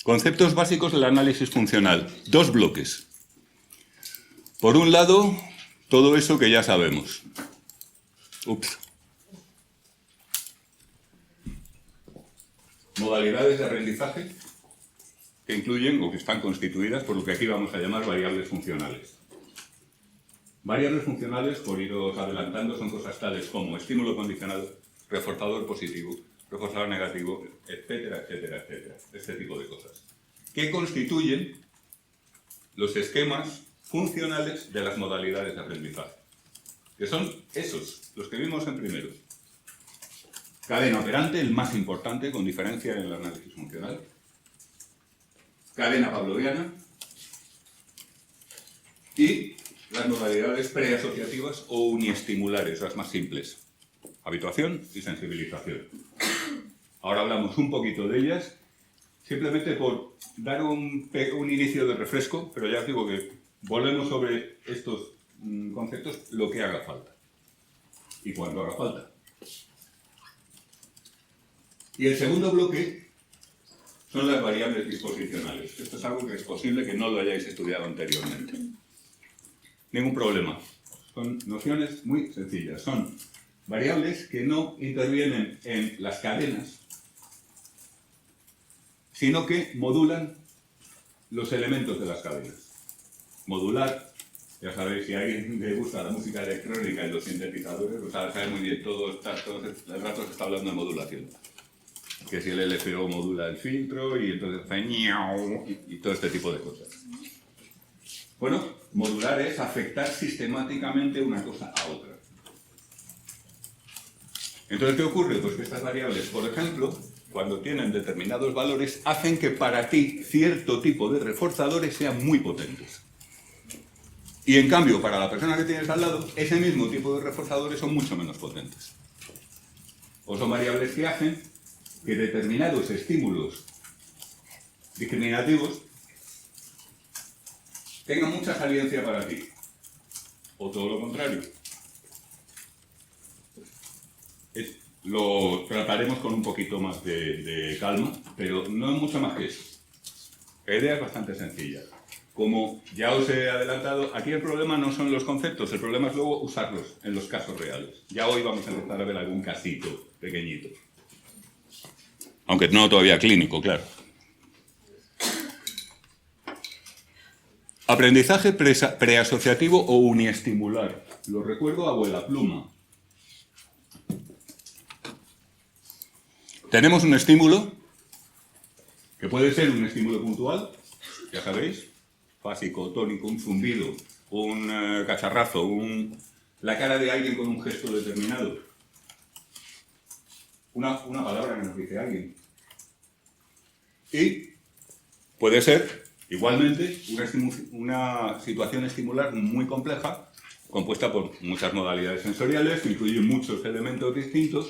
Conceptos básicos del análisis funcional. Dos bloques. Por un lado, todo eso que ya sabemos. Modalidades de aprendizaje que incluyen o que están constituidas por lo que aquí vamos a llamar variables funcionales. Variables funcionales, por iros adelantando, son cosas tales como estímulo condicionado, reforzador positivo, reforzador negativo, etcétera, etcétera, etcétera. Este tipo de cosas. Que constituyen los esquemas funcionales de las modalidades de aprendizaje. Que son esos, los que vimos en primero. Cadena operante, el más importante, con diferencia en el análisis funcional. Cadena pavloviana. Y las modalidades preasociativas o uniestimulares, las más simples. Habituación y sensibilización. Ahora hablamos un poquito de ellas, simplemente por dar un inicio de refresco, pero ya os digo que volvemos sobre estos conceptos lo que haga falta. Y cuando haga falta. Y el segundo bloque son las variables disposicionales. Esto es algo que es posible que no lo hayáis estudiado anteriormente. Ningún problema. Son nociones muy sencillas. Son variables que no intervienen en las cadenas, sino que modulan los elementos de las cadenas. Modular, ya sabéis, si a alguien le gusta la música electrónica y los sintetizadores, pues sabe muy bien, todo el rato se está hablando de modulación. Que si el LFO modula el filtro y entonces hace ñau y todo este tipo de cosas. Bueno, modular es afectar sistemáticamente una cosa a otra. Entonces, ¿qué ocurre? Pues que estas variables, por ejemplo, cuando tienen determinados valores, hacen que para ti cierto tipo de reforzadores sean muy potentes. Y en cambio, para la persona que tienes al lado, ese mismo tipo de reforzadores son mucho menos potentes. O son variables que hacen que determinados estímulos discriminativos tengan mucha saliencia para ti. O todo lo contrario. Lo trataremos con un poquito más de calma, pero no es mucho más que eso. La idea es bastante sencilla. Como ya os he adelantado, aquí el problema no son los conceptos, el problema es luego usarlos en los casos reales. Ya hoy vamos a empezar a ver algún casito pequeñito. Aunque no todavía clínico, claro. Aprendizaje preasociativo o uniestimular. Lo recuerdo a abuela pluma. Tenemos un estímulo, que puede ser un estímulo puntual, ya sabéis, básico, tónico, un zumbido, un cacharrazo, la cara de alguien con un gesto determinado. Una palabra que nos dice alguien. Y puede ser, igualmente, una situación estimular muy compleja, compuesta por muchas modalidades sensoriales, que incluyen muchos elementos distintos,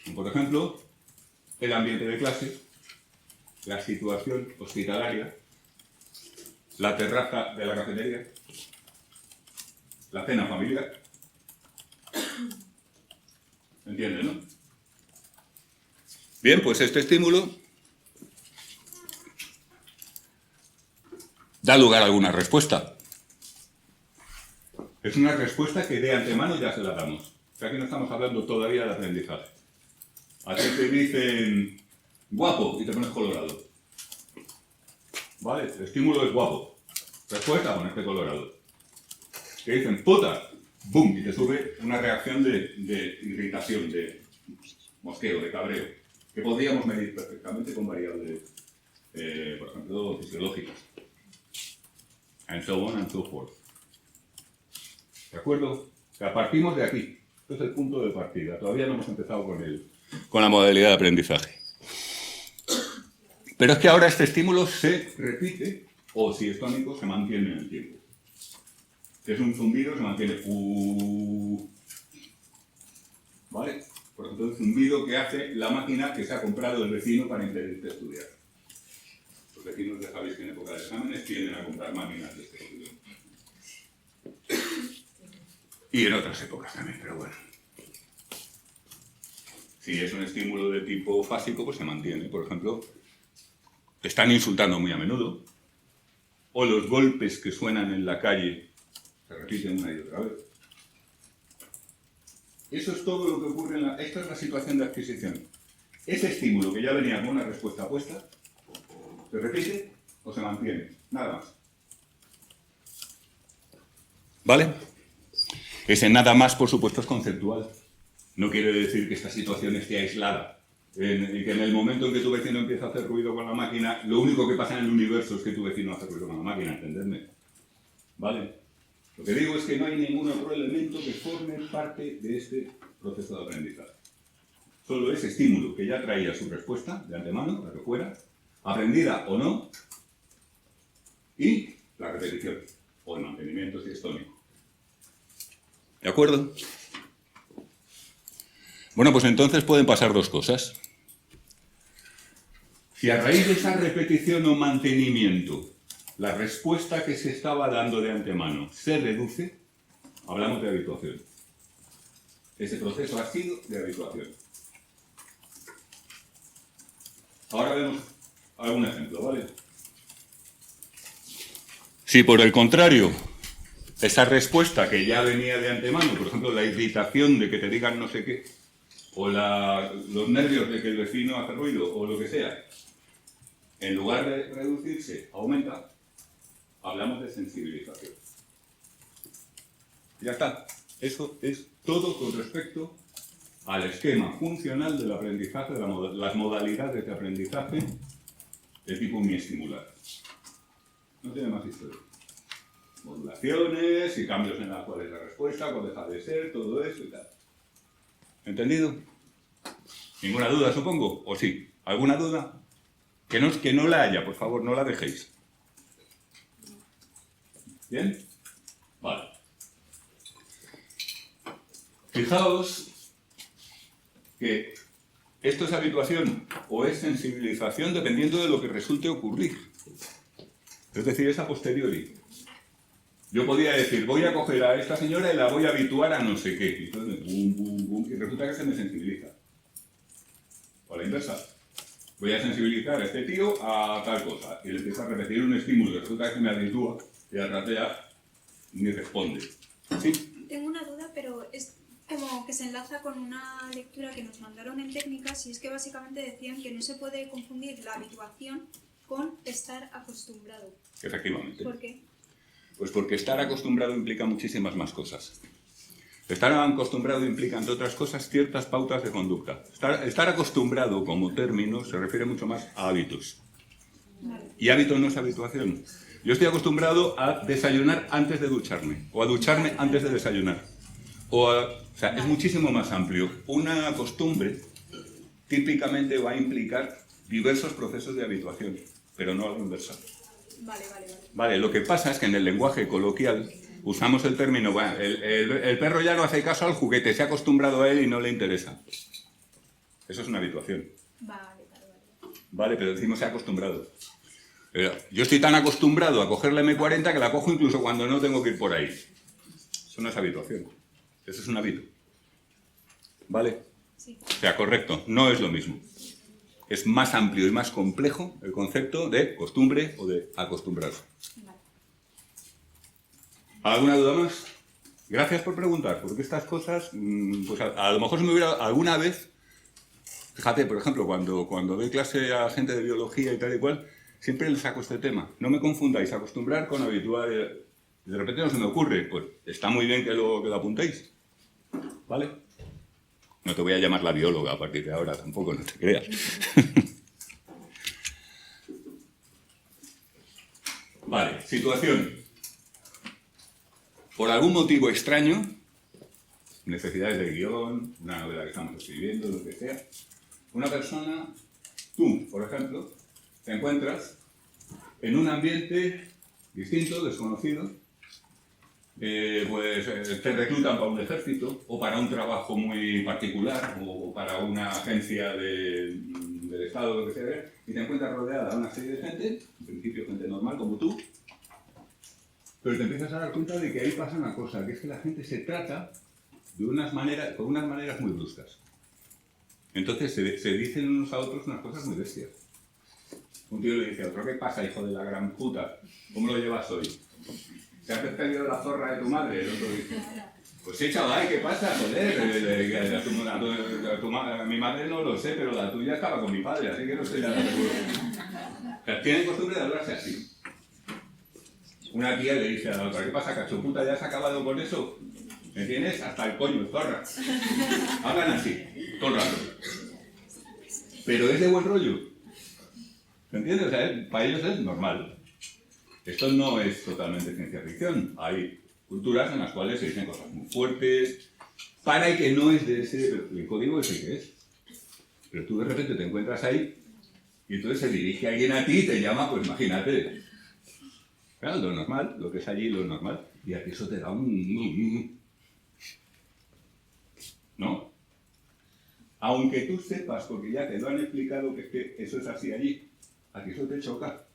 como por ejemplo, el ambiente de clase, la situación hospitalaria, la terraza de la cafetería, la cena familiar. ¿Entienden, no? Bien, pues este estímulo da lugar a alguna respuesta. Es una respuesta que de antemano ya se la damos. O sea que no estamos hablando todavía de aprendizaje. A ti te dicen guapo y te pones colorado. ¿Vale? El estímulo es guapo. Respuesta, ponerte colorado. Te dicen puta, ¡bum! Y te sube una reacción de irritación, de mosqueo, de cabreo, que podríamos medir perfectamente con variables, por ejemplo, fisiológicas. And so on and so forth. ¿De acuerdo? O sea, partimos de aquí. Este es el punto de partida. Todavía no hemos empezado con la modalidad de aprendizaje. Pero es que ahora este estímulo se repite, o si es tónico, se mantiene en el tiempo. Si es un zumbido, se mantiene. ¿Vale? Por ejemplo, el zumbido que hace la máquina que se ha comprado el vecino para impedirte estudiar. Los vecinos, ya sabéis que en época de exámenes tienden a comprar máquinas de este estudio. Y en otras épocas también, pero bueno. Si es un estímulo de tipo fásico, pues se mantiene. Por ejemplo, te están insultando muy a menudo, o los golpes que suenan en la calle se repiten una y otra vez. Eso es todo lo que ocurre esta es la situación de adquisición. Ese estímulo que ya venía con una respuesta puesta, ¿se repite o se mantiene? Nada más. ¿Vale? Ese nada más, por supuesto, es conceptual. No quiere decir que esta situación esté aislada. Y que en el momento en que tu vecino empieza a hacer ruido con la máquina, lo único que pasa en el universo es que tu vecino hace ruido con la máquina, ¿entendedme? ¿Vale? Lo que digo es que no hay ningún otro elemento que forme parte de este proceso de aprendizaje. Solo ese estímulo que ya traía su respuesta de antemano, la que fuera, aprendida o no, y la repetición, o el mantenimiento si es tónico. ¿De acuerdo? Bueno, pues entonces pueden pasar dos cosas. Si a raíz de esa repetición o mantenimiento la respuesta que se estaba dando de antemano se reduce, hablamos de habituación. Ese proceso ha sido de habituación. Ahora vemos algún ejemplo, ¿vale? Si por el contrario, esa respuesta que ya venía de antemano, por ejemplo, la irritación de que te digan no sé qué, o los nervios de que el vecino hace ruido, o lo que sea, en lugar de reducirse, aumenta, hablamos de sensibilización. Ya está. Eso es todo con respecto al esquema funcional del aprendizaje, de las modalidades de aprendizaje de tipo uniestimular. No tiene más historia. Modulaciones y cambios en las cuales la respuesta, cuál deja de ser, todo eso y tal. ¿Entendido? ¿Ninguna duda, supongo? ¿O sí? ¿Alguna duda? Que no la haya, por favor, no la dejéis. ¿Bien? Vale. Fijaos que esto es habituación o es sensibilización dependiendo de lo que resulte ocurrir. Es decir, es a posteriori. Yo podía decir, voy a coger a esta señora y la voy a habituar a no sé qué. Y entonces, bum, bum, bum, y resulta que se me sensibiliza. O a la inversa. Voy a sensibilizar a este tío a tal cosa. Y le empiezo a repetir un estímulo y resulta que se me habitúa y al rato ya ni responde. ¿Sí? Tengo una duda, pero es como que se enlaza con una lectura que nos mandaron en técnicas y es que básicamente decían que no se puede confundir la habituación con estar acostumbrado. Efectivamente. ¿Por qué? Pues porque estar acostumbrado implica muchísimas más cosas. Estar acostumbrado implica, entre otras cosas, ciertas pautas de conducta. Estar acostumbrado como término se refiere mucho más a hábitos. Vale. Y hábito no es habituación. Yo estoy acostumbrado a desayunar antes de ducharme, o a ducharme antes de desayunar. O sea, es muchísimo más amplio. Una costumbre típicamente va a implicar diversos procesos de habituación, pero no algo inverso. Vale. Vale, lo que pasa es que en el lenguaje coloquial usamos el término, bueno, el perro ya no hace caso al juguete, se ha acostumbrado a él y no le interesa. Eso es una habituación. Vale. Vale, pero decimos se ha acostumbrado. Yo estoy tan acostumbrado a coger la M40 que la cojo incluso cuando no tengo que ir por ahí. Eso no es habituación. Eso es un hábito. ¿Vale? Sí. O sea, correcto, no es lo mismo. Es más amplio y más complejo el concepto de costumbre o de acostumbrarse. Vale. ¿Alguna duda más? Gracias por preguntar, porque estas cosas, pues a lo mejor se me hubiera alguna vez, fíjate, por ejemplo, cuando doy clase a gente de biología y tal y cual, siempre les saco este tema. No me confundáis acostumbrar con habituar. De repente no se me ocurre, pues está muy bien que lo apuntéis. ¿Vale? No te voy a llamar la bióloga a partir de ahora, tampoco, no te creas. Vale, situación. Por algún motivo extraño, necesidades de guión, una novela que estamos escribiendo, lo que sea, una persona, tú, por ejemplo, te encuentras en un ambiente distinto, desconocido, te reclutan para un ejército o para un trabajo muy particular o para una agencia del Estado, lo que sea, y te encuentras rodeada de una serie de gente, en principio gente normal como tú, pero te empiezas a dar cuenta de que ahí pasa una cosa, que es que la gente se trata con unas maneras muy bruscas. Entonces se dicen unos a otros unas cosas muy bestias. Un tío le dice a otro, ¿qué pasa, hijo de la gran puta? ¿Cómo lo llevas hoy? ¿Se ha perdido la zorra de tu madre? El otro dice, pues sí, chaval, ¿qué pasa? Joder, a mi madre no lo sé, pero la tuya estaba con mi padre, así que no sé nada seguro. O sea, tienen costumbre de hablarse así. Una tía le dice a la otra, ¿qué pasa, cachoputa? ¿Ya has acabado con eso? ¿Me tienes? Hasta el coño, zorra. Hablan así, todo el rato. Pero es de buen rollo. ¿Se entiende? O sea, para ellos es normal. Esto no es totalmente ciencia ficción. Hay culturas en las cuales se dicen cosas muy fuertes, para y que no es de ese... El código es el que es. Pero tú de repente te encuentras ahí y entonces se dirige alguien a ti y te llama, pues imagínate. Claro, lo normal, lo que es allí, lo normal. Y a ti eso te da un... ¿No? Aunque tú sepas, porque ya te lo han explicado, que es que eso es así allí, a ti eso te choca.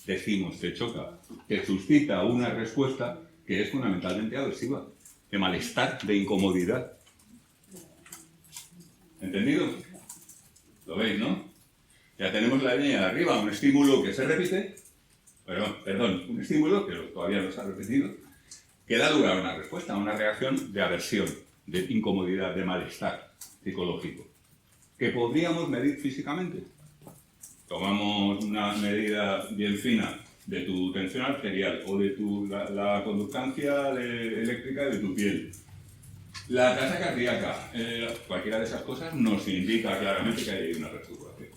Decimos, te choca, te suscita una respuesta que es fundamentalmente aversiva, de malestar, de incomodidad. ¿Entendido? ¿Lo veis, no? Ya tenemos la línea de arriba, un estímulo que se repite, perdón, un estímulo que todavía no se ha repetido, que da lugar a una respuesta, a una reacción de aversión, de incomodidad, de malestar psicológico, que podríamos medir físicamente. Tomamos una medida bien fina de tu tensión arterial o de la conductancia eléctrica de tu piel. La tasa cardíaca, cualquiera de esas cosas nos indica claramente que hay una reestructuración.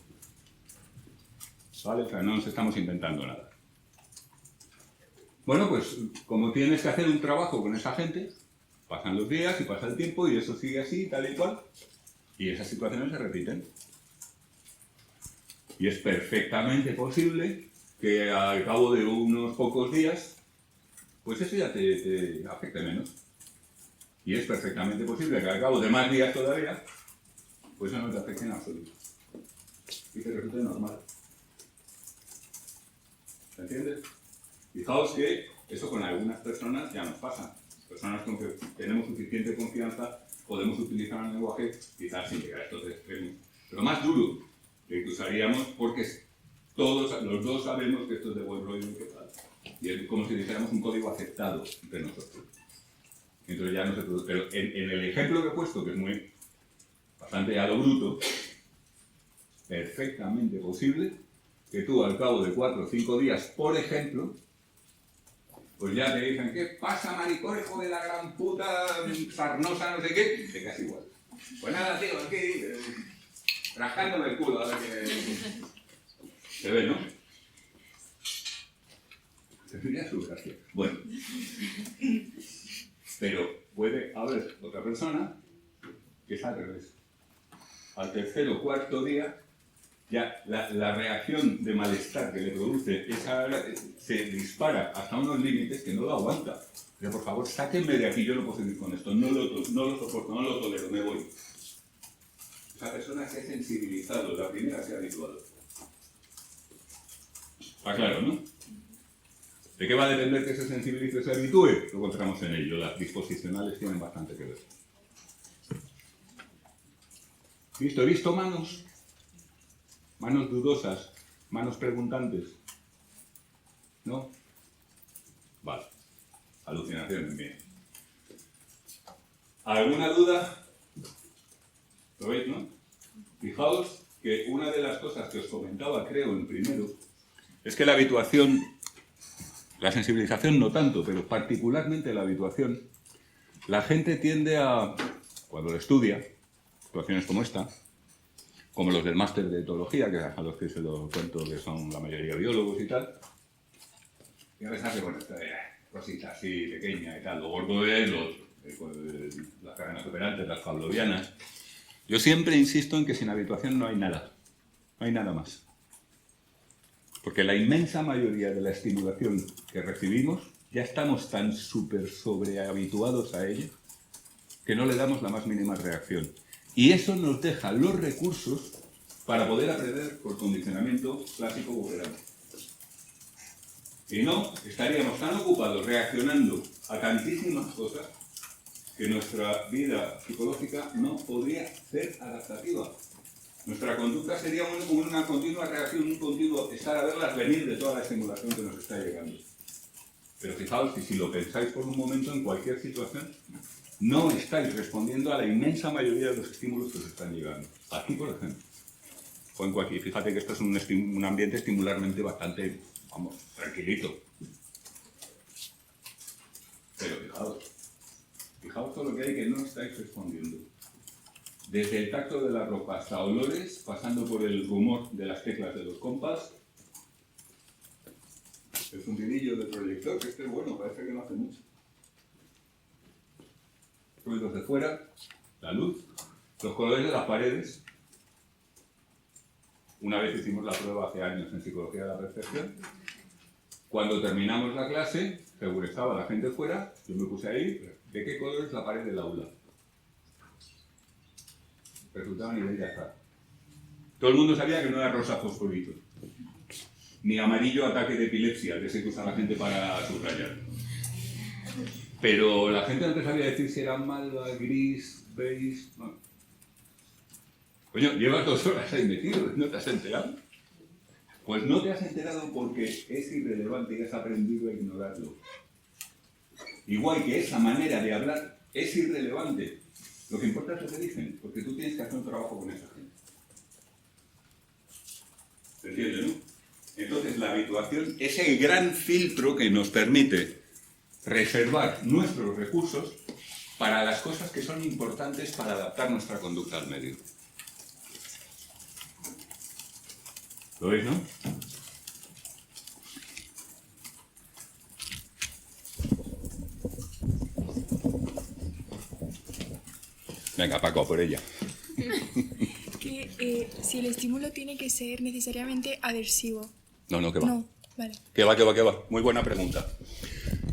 ¿Vale? O sea, no nos estamos inventando nada. Bueno, pues como tienes que hacer un trabajo con esa gente, pasan los días y pasa el tiempo y eso sigue así, tal y cual, y esas situaciones se repiten. Y es perfectamente posible que al cabo de unos pocos días, pues eso ya te afecte menos. Y es perfectamente posible que al cabo de más días todavía, pues eso no te afecte en absoluto. Y te resulte normal. ¿Se entiende? Fijaos que eso con algunas personas ya nos pasa. Personas con que tenemos suficiente confianza, podemos utilizar el lenguaje, quizás sin llegar a estos extremos. Pero más duro, que usaríamos porque todos, los dos sabemos que esto es de buen rollo y que tal. Y es como si dijéramos un código aceptado entre nosotros. Entonces ya no se produce. Pero en el ejemplo que he puesto, que es bastante a lo bruto, perfectamente posible que tú al cabo de 4 o 5 días, por ejemplo, pues ya te dicen, ¿qué pasa, maricón, hijo de la gran puta, sarnosa, no sé qué? Te quedas igual. Pues nada, tío, aquí, rascándome el culo, a ver qué... Se ve, ¿no? Tendría su gracia. Bueno. Pero puede haber otra persona que es al revés. Al tercer o cuarto día, ya la reacción de malestar que le produce se dispara hasta unos límites que no lo aguanta. Pero por favor, sáquenme de aquí, yo no puedo seguir con esto, no lo soporto, no lo tolero, me voy. Esa persona se ha sensibilizado, la primera se ha habituado. Está claro, ¿no? ¿De qué va a depender que se sensibilice o se habitúe? Lo encontramos en ello, las disposicionales tienen bastante que ver. ¿Listo? He visto manos dudosas, manos preguntantes. ¿No? Vale. Alucinaciones, bien. ¿Alguna duda? ¿Lo veis, no? Fijaos que una de las cosas que os comentaba, creo, en primero, es que la habituación, la sensibilización no tanto, pero particularmente la habituación, la gente tiende a, cuando lo estudia, situaciones como esta, como los del máster de etología, que a los que se lo cuento que son la mayoría biólogos y tal, y a veces hace, bueno, esta cosita así pequeña y tal, lo gordo es las cadenas operantes, las pavlovianas. Yo siempre insisto en que sin habituación no hay nada, no hay nada más. Porque la inmensa mayoría de la estimulación que recibimos, ya estamos tan súper sobrehabituados a ella, que no le damos la más mínima reacción. Y eso nos deja los recursos para poder aprender por condicionamiento clásico operante. Si no, estaríamos tan ocupados reaccionando a tantísimas cosas que nuestra vida psicológica no podría ser adaptativa. Nuestra conducta sería una continua reacción, un continuo estar a verlas venir de toda la estimulación que nos está llegando. Pero fijaos que si lo pensáis por un momento, en cualquier situación, no estáis respondiendo a la inmensa mayoría de los estímulos que os están llegando. Aquí, por ejemplo. O en cualquier, fíjate que esto es un ambiente estimularmente bastante, vamos, tranquilito. Pero fijaos todo lo que hay que no estáis respondiendo. Desde el tacto de la ropa hasta olores, pasando por el rumor de las teclas de los compas. El fundidillo del proyector, que este bueno, parece que no hace mucho. Ruidos de fuera, la luz, los colores de las paredes. Una vez hicimos la prueba hace años en Psicología de la Percepción. Cuando terminamos la clase, según estaba la gente fuera, yo me puse ahí, ¿de qué color es la pared del aula? Resultaba a nivel de azar. Todo el mundo sabía que no era rosa fosforito, ni amarillo ataque de epilepsia, que ese que usa la gente para subrayar. Pero la gente no te sabía decir si era malva, gris, beige... No. Coño, llevas 2 horas ahí metido, ¿no te has enterado? Pues no te has enterado porque es irrelevante y has aprendido a ignorarlo. Igual que esa manera de hablar es irrelevante. Lo que importa es lo que dicen, porque tú tienes que hacer un trabajo con esa gente. ¿Se entiende, no? Entonces, la habituación es el gran filtro que nos permite reservar nuestros recursos para las cosas que son importantes para adaptar nuestra conducta al medio. ¿Lo veis, no? Venga, Paco, por ella. Si el estímulo tiene que ser necesariamente aversivo. No, que va. No, vale. Que va. Muy buena pregunta.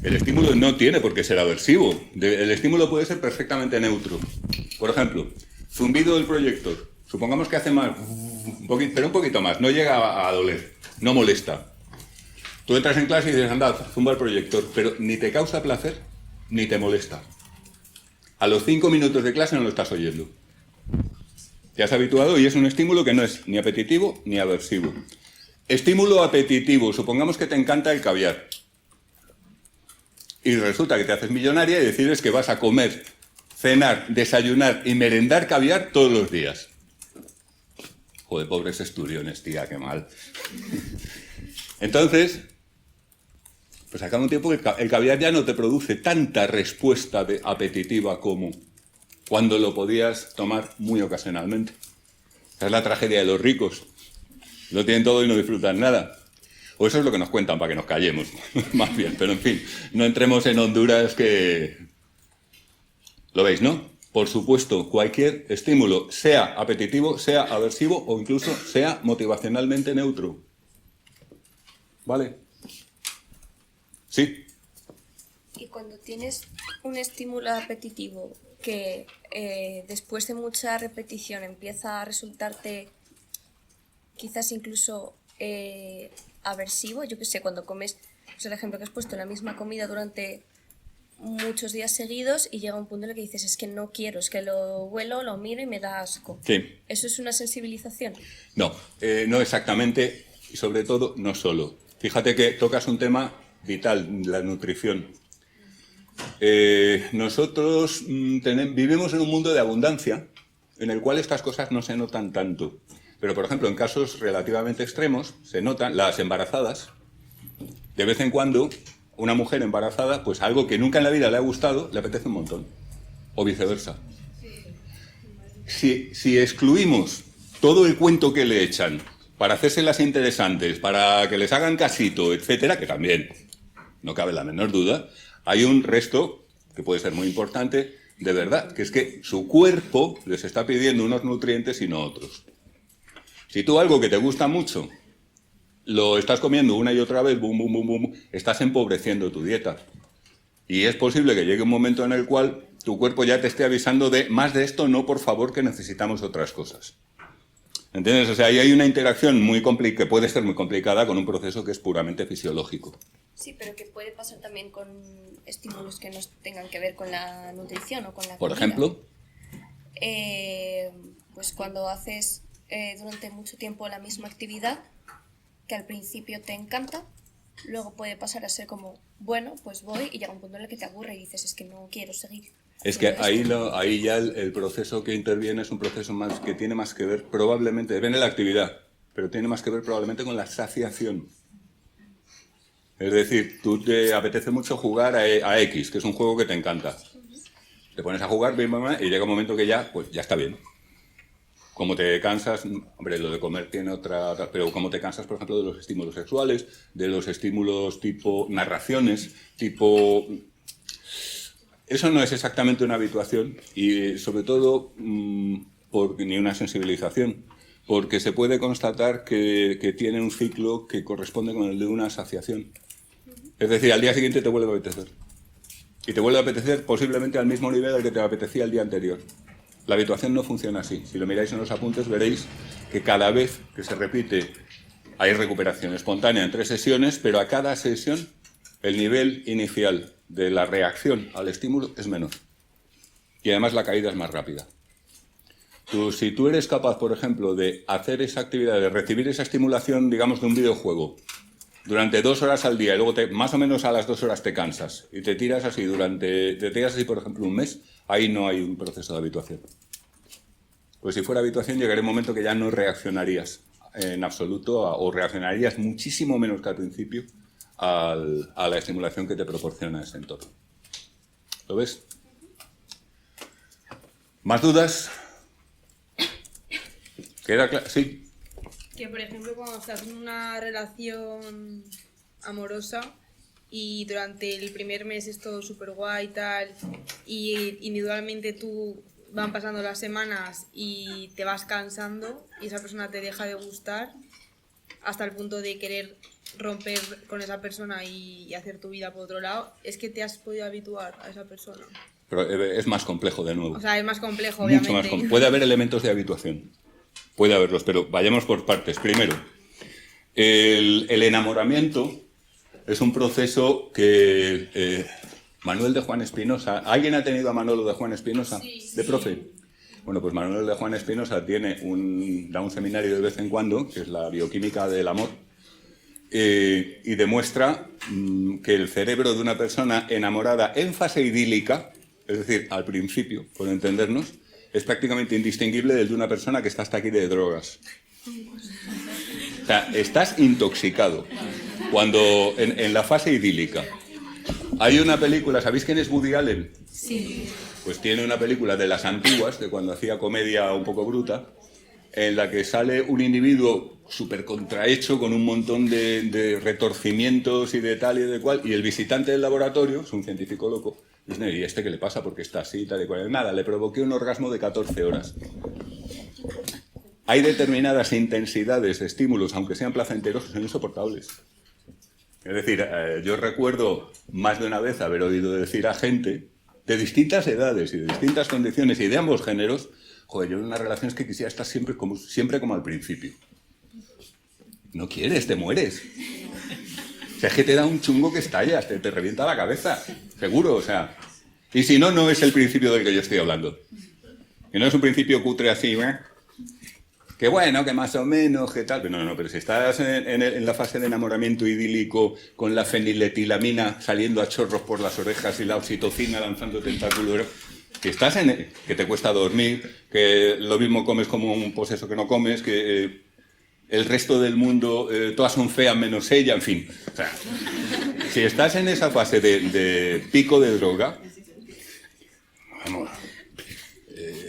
El estímulo no tiene por qué ser aversivo. El estímulo puede ser perfectamente neutro. Por ejemplo, zumbido del proyector. Supongamos que hace más, pero un poquito más. No llega a doler, no molesta. Tú entras en clase y dices, anda, zumba el proyector, pero ni te causa placer, ni te molesta. A los 5 minutos de clase no lo estás oyendo. Te has habituado y es un estímulo que no es ni apetitivo ni aversivo. Estímulo apetitivo. Supongamos que te encanta el caviar. Y resulta que te haces millonaria y decides que vas a comer, cenar, desayunar y merendar caviar todos los días. Joder, pobres esturiones, tía, qué mal. Entonces, pues a un tiempo el caviar ya no te produce tanta respuesta apetitiva como cuando lo podías tomar muy ocasionalmente. Esa es la tragedia de los ricos. Lo tienen todo y no disfrutan nada. O eso es lo que nos cuentan para que nos callemos, más bien. Pero en fin, no entremos en Honduras que... ¿Lo veis, no? Por supuesto, cualquier estímulo, sea apetitivo, sea aversivo o incluso sea motivacionalmente neutro. ¿Vale? Sí. Y cuando tienes un estímulo apetitivo que después de mucha repetición empieza a resultarte quizás incluso aversivo, yo qué sé, cuando comes, pues el ejemplo que has puesto, la misma comida durante muchos días seguidos y llega un punto en el que dices, es que no quiero, es que lo huelo, lo miro y me da asco. Sí. ¿Eso es una sensibilización? No, no exactamente y sobre todo no solo. Fíjate que tocas un tema vital, la nutrición. Nosotros vivimos en un mundo de abundancia en el cual estas cosas no se notan tanto. Pero, por ejemplo, en casos relativamente extremos se notan las embarazadas. De vez en cuando, una mujer embarazada, pues algo que nunca en la vida le ha gustado, le apetece un montón. O viceversa. Si excluimos todo el cuento que le echan para hacérselas interesantes, para que les hagan casito, etcétera, que también no cabe la menor duda, hay un resto, que puede ser muy importante, de verdad, que es que su cuerpo les está pidiendo unos nutrientes y no otros. Si tú algo que te gusta mucho lo estás comiendo una y otra vez, bum, bum, bum, bum, estás empobreciendo tu dieta. Y es posible que llegue un momento en el cual tu cuerpo ya te esté avisando de más de esto, no, por favor, que necesitamos otras cosas. ¿Entiendes? O sea, ahí hay una interacción que puede ser muy complicada con un proceso que es puramente fisiológico. Sí, pero que puede pasar también con estímulos que no tengan que ver con la nutrición o con la Por comida. ejemplo, Pues cuando haces durante mucho tiempo la misma actividad, que al principio te encanta, luego puede pasar a ser como, bueno, pues voy, y llega un punto en el que te aburre y dices, es que no quiero seguir. Es que haciendo esto. ahí ya el proceso que interviene es un proceso más que tiene más que ver, probablemente, depende de la actividad, pero tiene más que ver probablemente con la saciación. Es decir, tú te apetece mucho jugar a X, que es un juego que te encanta. Te pones a jugar, y llega un momento que ya, pues ya está bien. Como te cansas, hombre, lo de comer tiene otra... Pero como te cansas, por ejemplo, de los estímulos sexuales, de los estímulos tipo narraciones, tipo... Eso no es exactamente una habituación y, sobre todo, ni una sensibilización, porque se puede constatar que tiene un ciclo que corresponde con el de una saciación. Es decir, al día siguiente te vuelve a apetecer. Y te vuelve a apetecer posiblemente al mismo nivel al que te apetecía el día anterior. La habituación no funciona así. Si lo miráis en los apuntes veréis que cada vez que se repite hay recuperación espontánea en 3 sesiones, pero a cada sesión el nivel inicial de la reacción al estímulo es menor. Y además la caída es más rápida. Si tú eres capaz, por ejemplo, de hacer esa actividad, de recibir esa estimulación, digamos, de un videojuego, durante 2 horas al día, y luego más o menos a las 2 horas te cansas, y te tiras así por ejemplo, un mes, ahí no hay un proceso de habituación. Pues si fuera habituación, llegaría un momento que ya no reaccionarías en absoluto, o reaccionarías muchísimo menos que al principio a la estimulación que te proporciona ese entorno. ¿Lo ves? ¿Más dudas? ¿Queda claro? Sí. Que, por ejemplo, cuando estás en una relación amorosa y durante el primer mes es todo súper guay y tal, y individualmente tú van pasando las semanas y te vas cansando y esa persona te deja de gustar hasta el punto de querer romper con esa persona y hacer tu vida por otro lado, ¿es que te has podido habituar a esa persona? Pero es más complejo, de nuevo. O sea, es más complejo, obviamente. Mucho más complejo. Puede haber elementos de habituación. Puede haberlos, pero vayamos por partes. Primero, el enamoramiento es un proceso que Manuel de Juan Espinosa... ¿Alguien ha tenido a Manolo de Juan Espinosa? Sí. ¿De profe? Bueno, pues Manuel de Juan Espinosa da un seminario de vez en cuando, que es la bioquímica del amor, y demuestra que el cerebro de una persona enamorada en fase idílica, es decir, al principio, por entendernos, es prácticamente indistinguible del de una persona que está hasta aquí de drogas. O sea, estás intoxicado cuando en la fase idílica. Hay una película, ¿sabéis quién es Woody Allen? Sí. Pues tiene una película de las antiguas, de cuando hacía comedia un poco bruta, en la que sale un individuo súper contrahecho, con un montón de retorcimientos y de tal y de cual, y el visitante del laboratorio, es un científico loco, dice, ¿y este qué le pasa? Porque está así, tal y cual. Nada, le provoqué un orgasmo de 14 horas. Hay determinadas intensidades de estímulos, aunque sean placenteros, que son insoportables. Es decir, yo recuerdo más de una vez haber oído decir a gente de distintas edades y de distintas condiciones y de ambos géneros, joder, yo en una relación es que quisiera estar siempre como al principio. No quieres, te mueres. O sea, es que te da un chungo que estallas, te revienta la cabeza, seguro, o sea. Y si no, no es el principio del que yo estoy hablando. Y no es un principio cutre así, que bueno, que más o menos, que tal. No, pero si estás en la fase de enamoramiento idílico con la feniletilamina saliendo a chorros por las orejas y la oxitocina lanzando tentáculos, que estás que te cuesta dormir, que lo mismo comes como un poseso que no comes, que el resto del mundo, todas son feas menos ella, en fin. O sea, si estás en esa fase de pico de droga, vamos,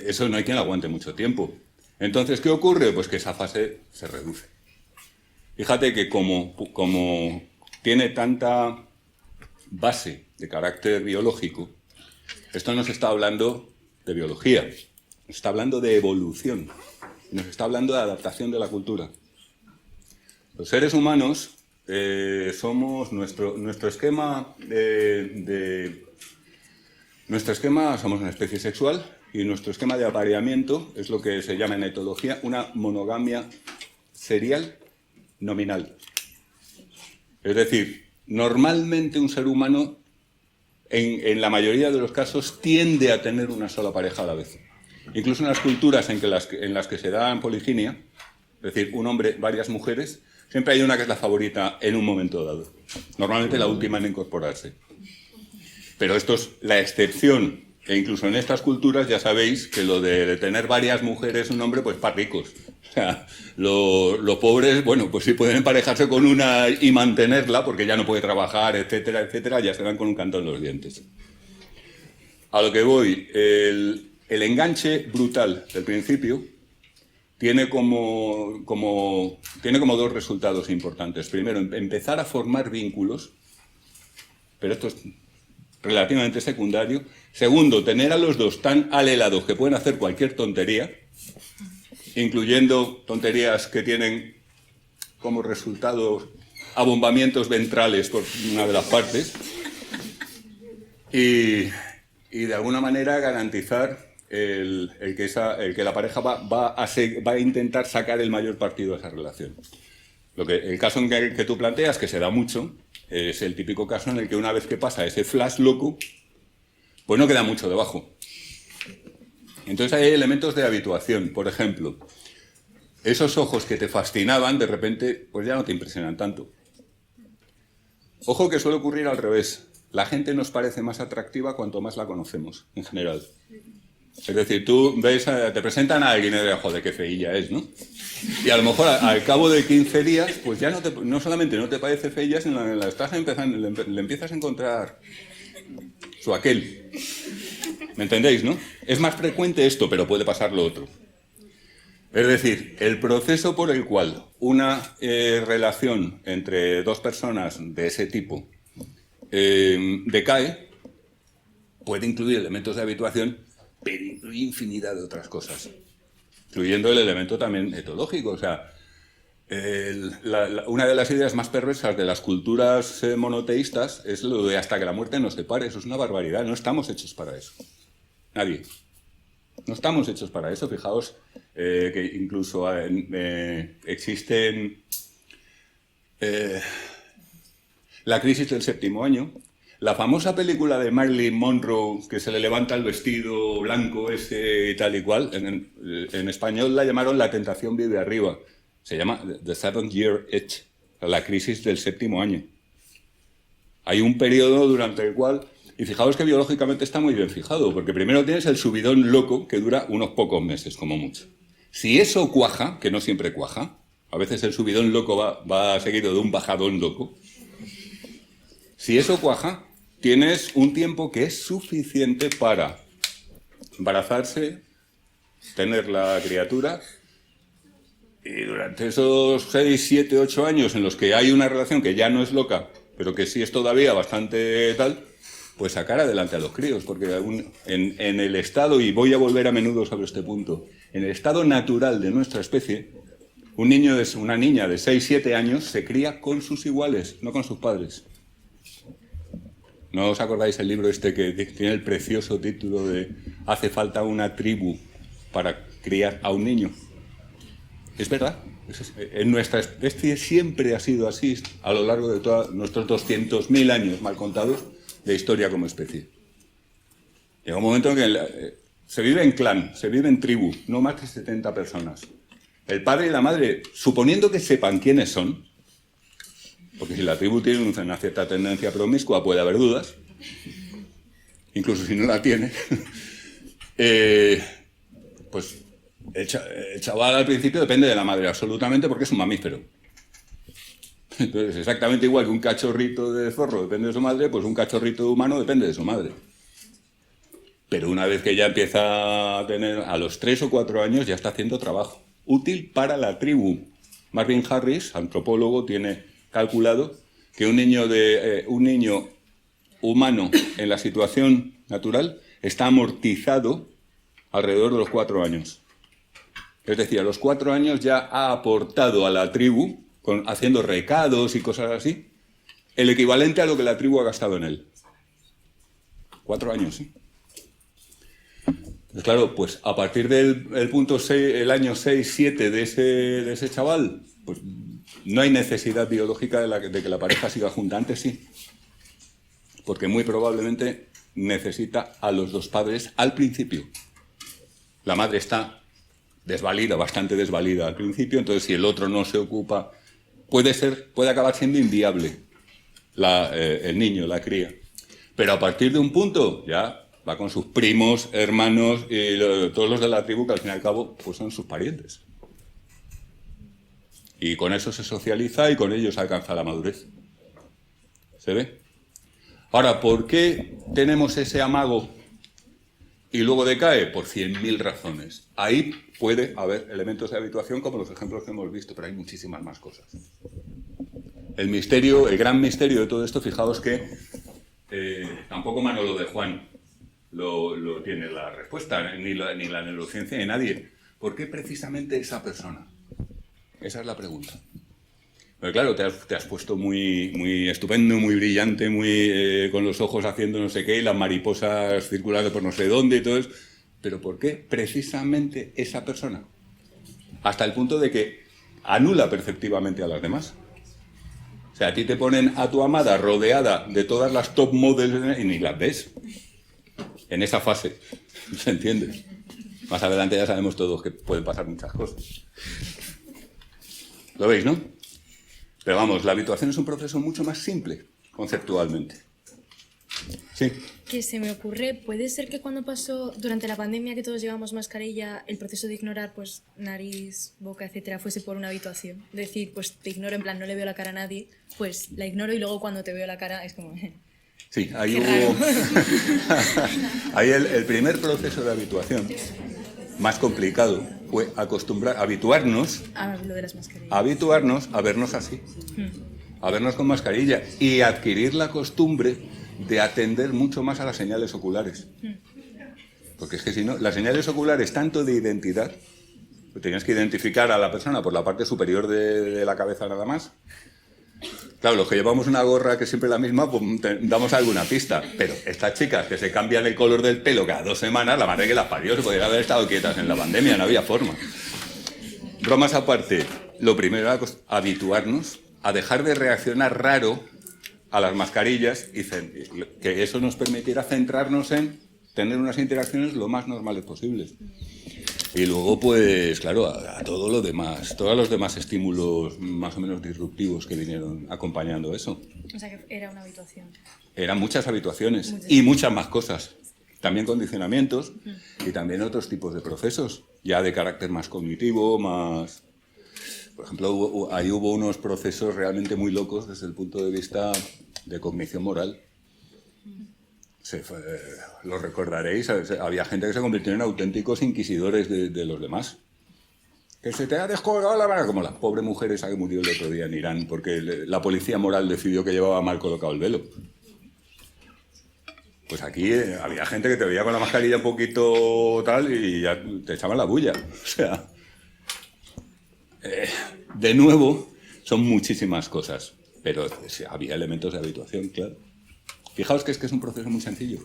eso no hay quien lo aguante mucho tiempo. Entonces, ¿qué ocurre? Pues que esa fase se reduce. Fíjate que como tiene tanta base de carácter biológico, esto nos está hablando de biología, nos está hablando de evolución, nos está hablando de adaptación de la cultura. Los seres humanos somos nuestro esquema somos una especie sexual y nuestro esquema de apareamiento es lo que se llama en etología una monogamia serial nominal. Es decir, normalmente un ser humano en la mayoría de los casos tiende a tener una sola pareja a la vez. Incluso en las culturas en las que se dan poliginia, es decir, un hombre, varias mujeres, siempre hay una que es la favorita en un momento dado. Normalmente la última en incorporarse. Pero esto es la excepción. E incluso en estas culturas ya sabéis que lo de tener varias mujeres un hombre, pues para ricos. O sea, los pobres, bueno, pues si pueden emparejarse con una y mantenerla, porque ya no puede trabajar, etcétera, etcétera, ya se van con un canto en los dientes. A lo que voy, el enganche brutal del principio tiene como dos resultados importantes. Primero, empezar a formar vínculos, pero esto es relativamente secundario. Segundo, tener a los dos tan alelados que pueden hacer cualquier tontería, incluyendo tonterías que tienen como resultado abombamientos ventrales por una de las partes, y de alguna manera garantizar el que la pareja va a intentar sacar el mayor partido de esa relación. El caso en que tú planteas, que se da mucho, es el típico caso en el que una vez que pasa ese flash loco, pues no queda mucho debajo. Entonces hay elementos de habituación. Por ejemplo, esos ojos que te fascinaban, de repente, pues ya no te impresionan tanto. Ojo que suele ocurrir al revés. La gente nos parece más atractiva cuanto más la conocemos, en general. Es decir, tú ves, te presentan a alguien y dices, joder, qué feilla es, ¿no? Y a lo mejor al cabo de 15 días, pues ya no solamente no te parece feilla, sino que le empiezas a encontrar su aquel. ¿Me entendéis, no? Es más frecuente esto, pero puede pasar lo otro. Es decir, el proceso por el cual una relación entre dos personas de ese tipo decae puede incluir elementos de habituación, pero incluye infinidad de otras cosas, incluyendo el elemento también etológico. O sea, una de las ideas más perversas de las culturas monoteístas es lo de hasta que la muerte nos separe. Eso es una barbaridad. No estamos hechos para eso. Nadie. No estamos hechos para eso. Fijaos que incluso existen la crisis del séptimo año. La famosa película de Marilyn Monroe, que se le levanta el vestido blanco ese y tal y cual, en español la llamaron La tentación vive arriba. Se llama The Seventh Year Itch, la crisis del séptimo año. Hay un periodo durante el cual, y fijaos que biológicamente está muy bien fijado, porque primero tienes el subidón loco que dura unos pocos meses, como mucho. Si eso cuaja, que no siempre cuaja, a veces el subidón loco va seguido de un bajadón loco. Si eso cuaja, tienes un tiempo que es suficiente para embarazarse, tener la criatura, y durante esos 6, 7, 8 años en los que hay una relación que ya no es loca, pero que sí es todavía bastante tal, pues sacar adelante a los críos, porque en el estado, y voy a volver a menudo sobre este punto, en el estado natural de nuestra especie, una niña de 6, 7 años se cría con sus iguales, no con sus padres. ¿No os acordáis el libro este que tiene el precioso título de Hace falta una tribu para criar a un niño? Es verdad. En nuestra especie siempre ha sido así a lo largo de todos nuestros 200.000 años mal contados de historia como especie. Llega un momento en que se vive en clan, se vive en tribu, no más de 70 personas. El padre y la madre, suponiendo que sepan quiénes son, porque si la tribu tiene una cierta tendencia promiscua puede haber dudas, incluso si no la tiene, pues el chaval al principio depende de la madre absolutamente porque es un mamífero. Entonces, exactamente igual que un cachorrito de zorro depende de su madre, pues un cachorrito humano depende de su madre. Pero una vez que ya empieza a tener, a los 3 o 4 años, ya está haciendo trabajo útil para la tribu. Marvin Harris, antropólogo, tiene calculado que un niño humano en la situación natural está amortizado alrededor de los 4 años. Es decir, a los 4 años ya ha aportado a la tribu, haciendo recados y cosas así, el equivalente a lo que la tribu ha gastado en él. 4 años, ¿sí? Pues claro, pues a partir del punto 6, el año 6, 7 de ese chaval, pues no hay necesidad biológica de que la pareja siga junta. Antes sí, porque muy probablemente necesita a los dos padres al principio. la madre está desvalida, bastante desvalida al principio, entonces si el otro no se ocupa, puede acabar siendo inviable el niño, la cría. Pero a partir de un punto ya va con sus primos, hermanos y todos los de la tribu, que al fin y al cabo pues son sus parientes. Y con eso se socializa y con ellos alcanza la madurez. ¿Se ve? Ahora, ¿por qué tenemos ese amago y luego decae? Por 100.000 razones. Ahí puede haber elementos de habituación como los ejemplos que hemos visto, pero hay muchísimas más cosas. El misterio, el gran misterio de todo esto, fijaos que tampoco Manolo de Juan lo tiene la respuesta, ni la neurociencia ni nadie. ¿Por qué precisamente esa persona? Esa es la pregunta. Pero claro, te has puesto muy estupendo, muy brillante, con los ojos haciendo no sé qué, y las mariposas circulando por no sé dónde y todo eso. ¿Pero por qué precisamente esa persona? Hasta el punto de que anula perceptivamente a las demás. O sea, a ti te ponen a tu amada rodeada de todas las top models y ni las ves. En esa fase, ¿se entiende? Más adelante ya sabemos todos que pueden pasar muchas cosas. ¿Lo veis, no? Pero vamos, la habituación es un proceso mucho más simple, conceptualmente. Sí. Que se me ocurre, puede ser que cuando pasó, durante la pandemia que todos llevamos mascarilla, el proceso de ignorar, pues, nariz, boca, etcétera, fuese por una habituación. Decir, pues, te ignoro, en plan, no le veo la cara a nadie, pues, la ignoro y luego cuando te veo la cara es como... Sí, ahí Qué hubo... raro. Ahí el primer proceso de habituación, más complicado, fue habituarnos lo de las mascarillas. habituarnos a vernos así, a vernos con mascarilla y adquirir la costumbre de atender mucho más a las señales oculares. Porque es que si no, las señales oculares, tanto de identidad, tenías que identificar a la persona por la parte superior de la cabeza nada más. Claro, los que llevamos una gorra que es siempre la misma, pues damos alguna pista. Pero estas chicas que se cambian el color del pelo cada 2 semanas, la madre que las parió, se podrían haber estado quietas en la pandemia, no había forma. Bromas aparte, lo primero era habituarnos a dejar de reaccionar raro a las mascarillas y que eso nos permitiera centrarnos en tener unas interacciones lo más normales posibles. Y luego, pues, claro, a todo lo demás, todos los demás estímulos más o menos disruptivos que vinieron acompañando eso. O sea, que era una habituación. Eran muchas habituaciones y muchas más cosas. También condicionamientos y también otros tipos de procesos, ya de carácter más cognitivo, más... Por ejemplo, ahí hubo unos procesos realmente muy locos desde el punto de vista de cognición moral. Lo recordaréis, había gente que se convirtió en auténticos inquisidores de los demás. Que se te ha descolgado la mano, como la pobre mujer esa que murió el otro día en Irán, porque la policía moral decidió que llevaba mal colocado el velo. Pues aquí había gente que te veía con la mascarilla un poquito tal y ya te echaban la bulla. O sea, de nuevo, son muchísimas cosas, pero había elementos de habituación, claro. Fijaos que es un proceso muy sencillo.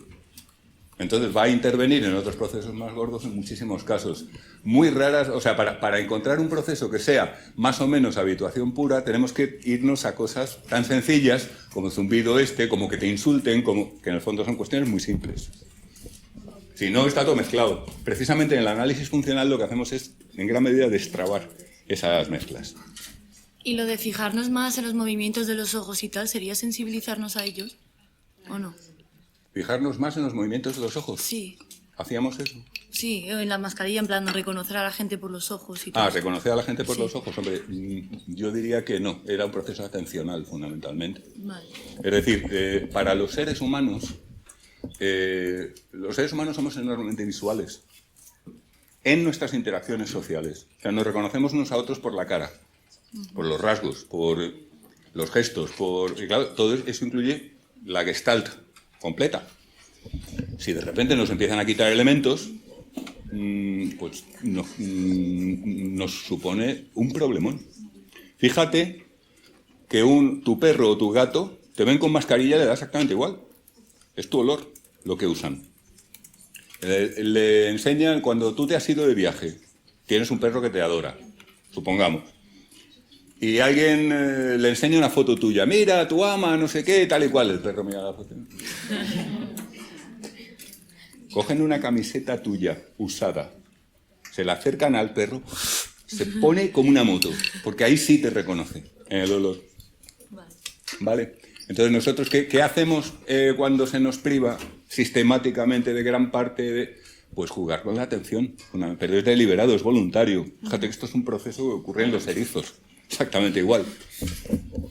Entonces va a intervenir en otros procesos más gordos en muchísimos casos. Muy raras, o sea, para encontrar un proceso que sea más o menos habituación pura, tenemos que irnos a cosas tan sencillas como el zumbido como que te insulten, como que en el fondo son cuestiones muy simples. Si no, está todo mezclado. Precisamente en el análisis funcional lo que hacemos es, en gran medida, destrabar esas mezclas. ¿Y lo de fijarnos más en los movimientos de los ojos y tal, sería sensibilizarnos a ellos? ¿O no? ¿Fijarnos más en los movimientos de los ojos? Sí. ¿Hacíamos eso? Sí, en la mascarilla, en plan, reconocer a la gente por los ojos y tal. Reconocer a la gente por los ojos, hombre, yo diría que no, era un proceso atencional fundamentalmente. Vale. Es decir, para los seres humanos somos enormemente visuales en nuestras interacciones sociales. O sea, nos reconocemos unos a otros por la cara, por los rasgos, por los gestos, y claro, todo eso incluye la gestalt completa. Si de repente nos empiezan a quitar elementos, pues nos supone un problemón. Fíjate que tu perro o tu gato te ven con mascarilla y le da exactamente igual. Es tu olor lo que usan. Le enseñan, cuando tú te has ido de viaje, tienes un perro que te adora, supongamos, y alguien le enseña una foto tuya, mira, tu ama, no sé qué, tal y cual, el perro mira la foto. Cogen una camiseta tuya, usada, se le acercan al perro, se pone como una moto, porque ahí sí te reconoce en el olor. ¿Vale? Entonces nosotros, ¿qué hacemos cuando se nos priva sistemáticamente de gran parte de...? Pues jugar con la atención, pero es deliberado, es voluntario. Fíjate que esto es un proceso que ocurre en los erizos, exactamente igual.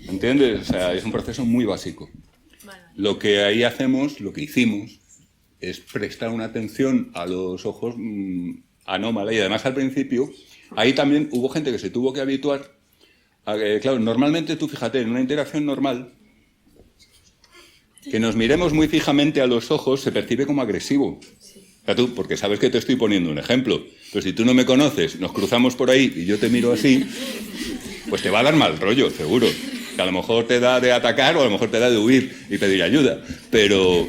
¿Entiendes? O sea, es un proceso muy básico. Lo que ahí hacemos, lo que hicimos, es prestar una atención a los ojos anómala. Y además al principio, ahí también hubo gente que se tuvo que habituar a que, claro, normalmente tú fíjate, en una interacción normal, que nos miremos muy fijamente a los ojos se percibe como agresivo. O sea, tú, porque sabes que te estoy poniendo un ejemplo. Pero si tú no me conoces, nos cruzamos por ahí y yo te miro así, pues te va a dar mal rollo, seguro. Que a lo mejor te da de atacar o a lo mejor te da de huir y pedir ayuda. Pero,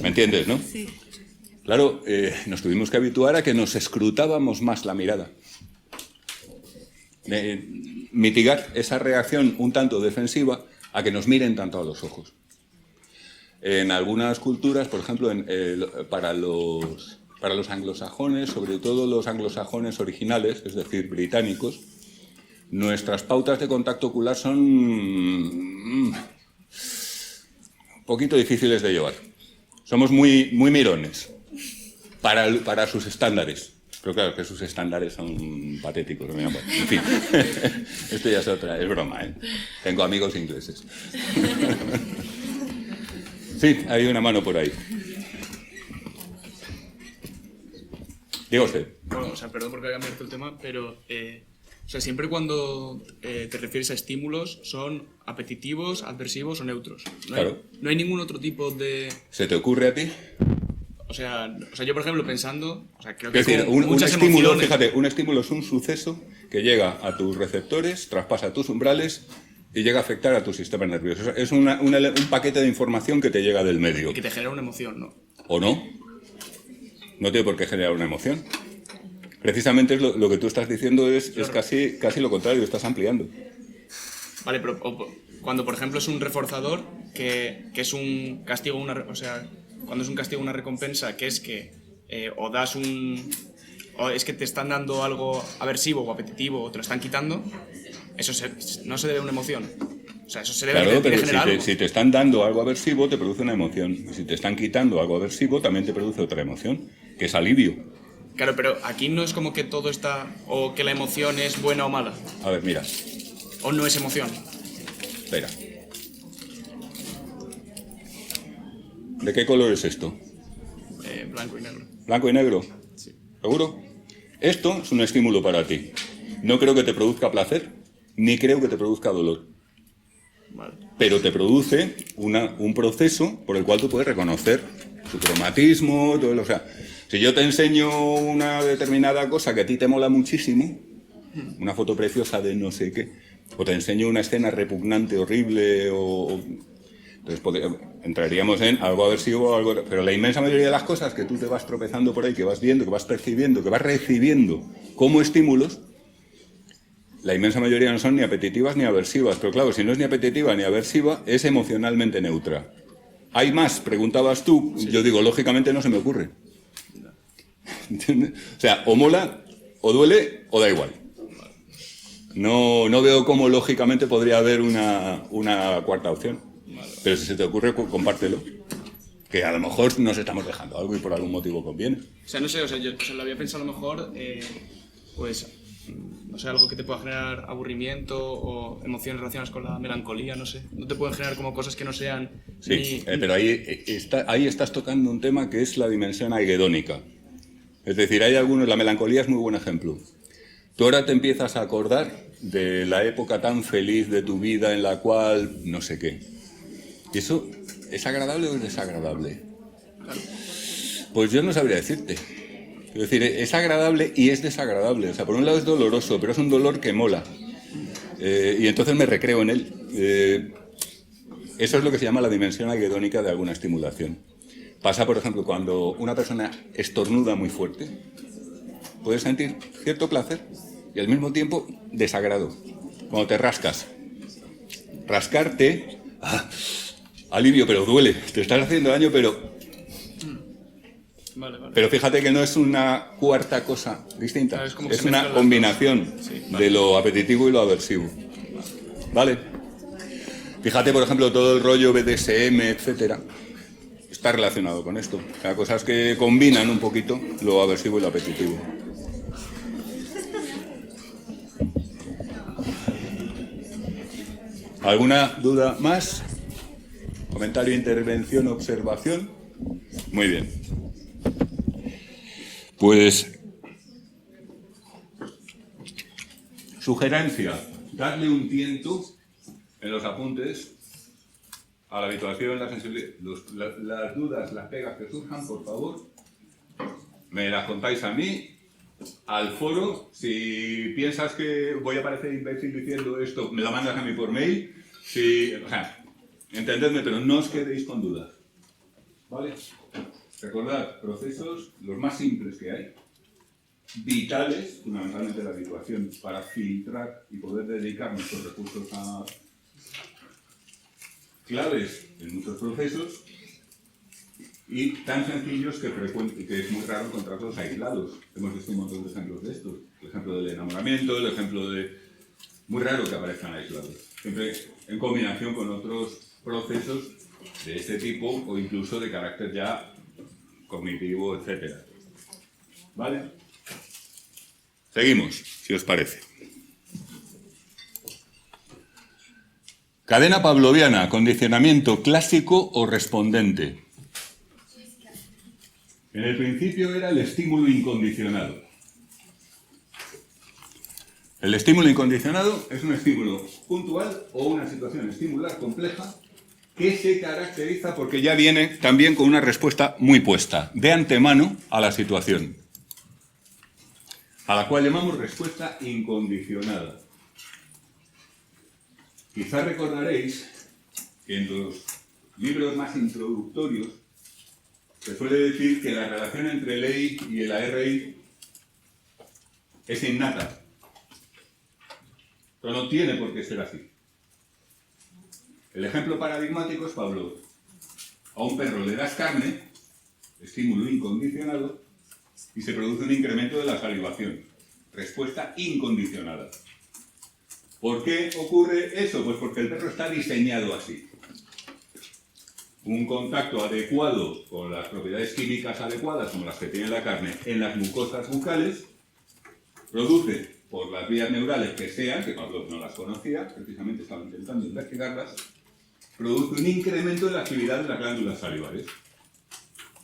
¿me entiendes, no? Sí. Claro, nos tuvimos que habituar a que nos escrutábamos más la mirada. Mitigar esa reacción un tanto defensiva a que nos miren tanto a los ojos. En algunas culturas, por ejemplo, para los anglosajones, sobre todo los anglosajones originales, es decir, británicos, nuestras pautas de contacto ocular son un poquito difíciles de llevar. Somos muy mirones para sus estándares. Pero claro, que sus estándares son patéticos. En fin, esto ya es broma, ¿eh? Tengo amigos ingleses. Sí, hay una mano por ahí. Diga usted. Bueno, o sea, perdón porque había abierto el tema, pero o sea, siempre cuando te refieres a estímulos, ¿son apetitivos, adversivos o neutros? Claro. No hay ningún otro tipo de... ¿Se te ocurre a ti? O sea, yo, por ejemplo, pensando... O sea, creo que Es decir, con un muchas estímulo, emociones... fíjate, un estímulo es un suceso que llega a tus receptores, traspasa tus umbrales y llega a afectar a tu sistema nervioso. Es un paquete de información que te llega del medio. Y que te genera una emoción, ¿no? ¿O no? No tiene por qué generar una emoción. Precisamente es lo que tú estás diciendo es casi lo contrario, estás ampliando. Vale, pero cuando, por ejemplo, es un reforzador, que es un castigo, o sea, cuando es un castigo, una recompensa, que es que o es que te están dando algo aversivo o apetitivo o te lo están quitando, eso no se debe a una emoción. O sea, eso se debe Claro, a pero generar algo. si te están dando algo aversivo, te produce una emoción. Y si te están quitando algo aversivo, también te produce otra emoción, que es alivio. Claro, pero aquí no es como que todo está... o que la emoción es buena o mala. A ver, mira. O no es emoción. Espera. ¿De qué color es esto? Blanco y negro. ¿Blanco y negro? Sí. ¿Seguro? Esto es un estímulo para ti. No creo que te produzca placer, ni creo que te produzca dolor. Vale. Pero te produce un proceso por el cual tú puedes reconocer su cromatismo, todo o sea, si yo te enseño una determinada cosa que a ti te mola muchísimo, una foto preciosa de no sé qué, o te enseño una escena repugnante, horrible, entonces entraríamos en algo aversivo, pero la inmensa mayoría de las cosas que tú te vas tropezando por ahí, que vas viendo, que vas percibiendo, que vas recibiendo como estímulos, la inmensa mayoría no son ni apetitivas ni aversivas. Pero claro, si no es ni apetitiva ni aversiva, es emocionalmente neutra. ¿Hay más? Preguntabas tú. Sí. Yo digo, lógicamente no se me ocurre. ¿Entiendes? O sea, o mola, o duele, o da igual. No veo cómo lógicamente podría haber una cuarta opción. Pero si se te ocurre, compártelo. Que a lo mejor nos estamos dejando algo y por algún motivo conviene. O sea, no sé, yo lo había pensado a lo mejor, pues, no sé, algo que te pueda generar aburrimiento o emociones relacionadas con la melancolía, no sé. No te pueden generar como cosas que no sean... Sí, pero ahí estás tocando un tema que es la dimensión aigedónica. Es decir, la melancolía es muy buen ejemplo. Tú ahora te empiezas a acordar de la época tan feliz de tu vida en la cual no sé qué. ¿Y eso es agradable o es desagradable? Claro. Pues yo no sabría decirte. Es decir, es agradable y es desagradable. O sea, por un lado es doloroso, pero es un dolor que mola. Y entonces me recreo en él. Eso es lo que se llama la dimensión aigedónica de alguna estimulación. Pasa, por ejemplo, cuando una persona estornuda muy fuerte, puedes sentir cierto placer y al mismo tiempo desagrado. Cuando te rascas. Rascarte, alivio, pero duele. Te estás haciendo daño, pero Vale, vale. Pero fíjate que no es una cuarta cosa distinta, Claro, es como que es se una mezclan las combinación dos. Sí, vale. de lo apetitivo y lo aversivo. ¿Vale? Fíjate, por ejemplo, todo el rollo BDSM, etcétera, está relacionado con esto. O sea, cosas que combinan un poquito lo aversivo y lo apetitivo. ¿Alguna duda más? ¿Comentario, intervención, observación? Muy bien. Pues, sugerencia, darle un tiento en los apuntes a la habituación, la sensibilidad, las dudas, las pegas que surjan, por favor, me las contáis a mí, al foro. Si piensas que voy a parecer imbécil diciendo esto, me lo mandas a mí por mail. Si, o sea, entendedme, pero no os quedéis con dudas. ¿Vale? Recordad, procesos los más simples que hay, vitales, fundamentalmente la habituación, para filtrar y poder dedicar nuestros recursos a claves en muchos procesos, y tan sencillos que es muy raro encontrarlos aislados. Hemos visto un montón de ejemplos de estos. El ejemplo del enamoramiento, el ejemplo de... Muy raro que aparezcan aislados. Siempre en combinación con otros procesos de este tipo o incluso de carácter ya cognitivo, etc. ¿Vale? Seguimos, si os parece. Cadena pavloviana, condicionamiento clásico o respondente. En el principio era el estímulo incondicionado. El estímulo incondicionado es un estímulo puntual o una situación estimular compleja que se caracteriza porque ya viene también con una respuesta muy puesta, de antemano, a la situación, a la cual llamamos respuesta incondicionada. Quizás recordaréis que en los libros más introductorios se suele decir que la relación entre el EI y el ARI es innata, pero no tiene por qué ser así. El ejemplo paradigmático es Pavlov. A un perro le das carne, estímulo incondicionado, y se produce un incremento de la salivación, respuesta incondicionada. ¿Por qué ocurre eso? Pues porque el perro está diseñado así. Un contacto adecuado con las propiedades químicas adecuadas, como las que tiene la carne, en las mucosas bucales, produce, por las vías neurales que sean, que Pavlov no las conocía, precisamente estaba intentando investigarlas, produce un incremento de la actividad de las glándulas salivares.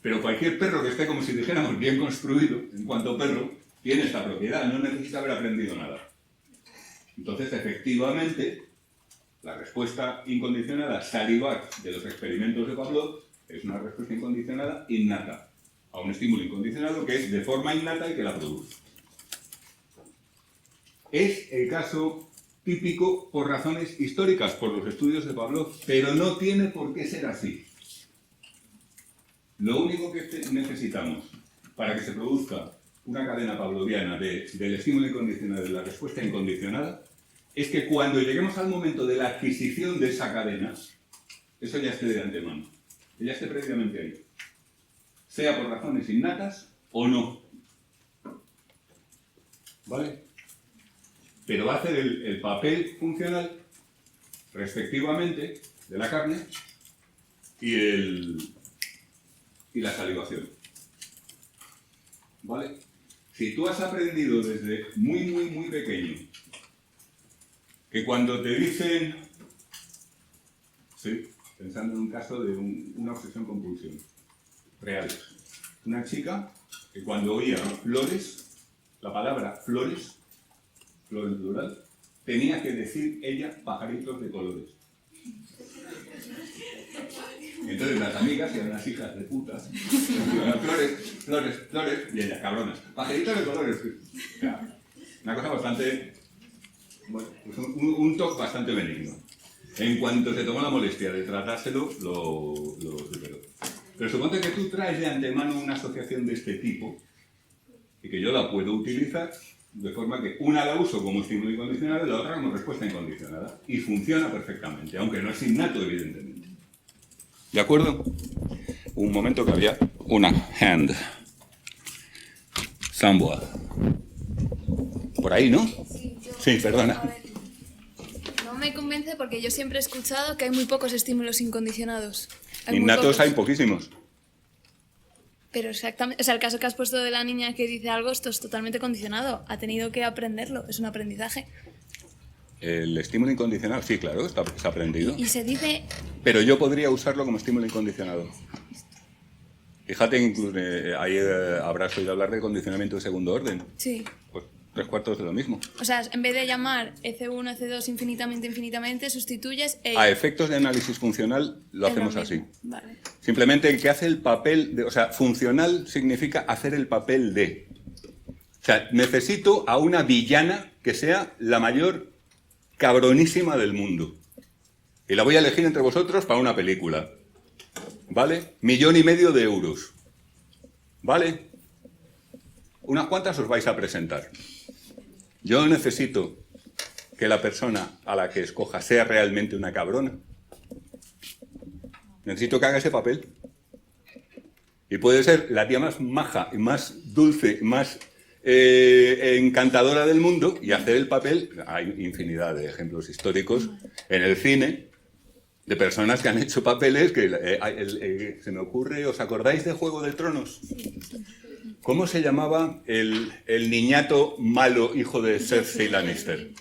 Pero cualquier perro que esté, como si dijéramos, bien construido, en cuanto perro, tiene esta propiedad, no necesita haber aprendido nada. Entonces, efectivamente, la respuesta incondicionada salivar de los experimentos de Pavlov es una respuesta incondicionada innata a un estímulo incondicionado que es de forma innata y que la produce. Es el caso típico por razones históricas, por los estudios de Pavlov, pero no tiene por qué ser así. Lo único que necesitamos para que se produzca una cadena pavloviana del estímulo incondicionado y de la respuesta incondicionada es que cuando lleguemos al momento de la adquisición de esa cadena, eso ya esté de antemano, que ya esté previamente ahí, sea por razones innatas o no. ¿Vale? Pero va a hacer el papel funcional, respectivamente, de la carne y la salivación. ¿Vale? Si tú has aprendido desde muy pequeño que cuando te dicen, sí, pensando en un caso de una obsesión-compulsión real, una chica que cuando oía flores, la palabra flores en plural, tenía que decir ella pajaritos de colores. Entonces las amigas eran unas hijas de puta, flores, y ella, cabronas, pajaritos de colores. O sea, una cosa bastante, bueno, pues un toque bastante benigno. En cuanto se tomó la molestia de tratárselo, lo superó. Pero suponte que tú traes de antemano una asociación de este tipo y que yo la puedo utilizar de forma que una la uso como estímulo incondicionado y la otra como respuesta incondicionada. Y funciona perfectamente, aunque no es innato, evidentemente. ¿De acuerdo? un momento que había una hand. Somewhere. Por ahí, ¿no? Sí, perdona. No me convence porque yo siempre he escuchado que hay muy pocos estímulos incondicionados. Hay muy Innatos pocos. hay poquísimos. Pero exactamente, o sea, el caso que has puesto de la niña que dice algo, esto es totalmente condicionado. Ha tenido que aprenderlo, es un aprendizaje. El estímulo incondicional, sí, claro, está aprendido. Y se dice, Pero yo podría usarlo como estímulo incondicionado. Fíjate, incluso ahí habrás oído hablar de condicionamiento de segundo orden. sí. Pues 3/4 de lo mismo. O sea, en vez de llamar EC1, EC2 infinitamente, sustituyes A efectos de análisis funcional lo es hacemos mismo. así. Vale. Simplemente el que hace el papel de... O sea, funcional significa hacer el papel de... O sea, necesito a una villana que sea la mayor cabronísima del mundo. Y la voy a elegir entre vosotros para una película. ¿Vale? 1,5 millones de euros. ¿Vale? Unas cuantas os vais a presentar. Yo necesito que la persona a la que escoja sea realmente una cabrona. Necesito que haga ese papel. Y puede ser la tía más maja, y más dulce, más encantadora del mundo y hacer el papel. Hay infinidad de ejemplos históricos en el cine de personas que han hecho papeles que se me ocurre. ¿Os acordáis de Juego de Tronos? ¿Cómo se llamaba el niñato malo hijo de Cersei Lannister?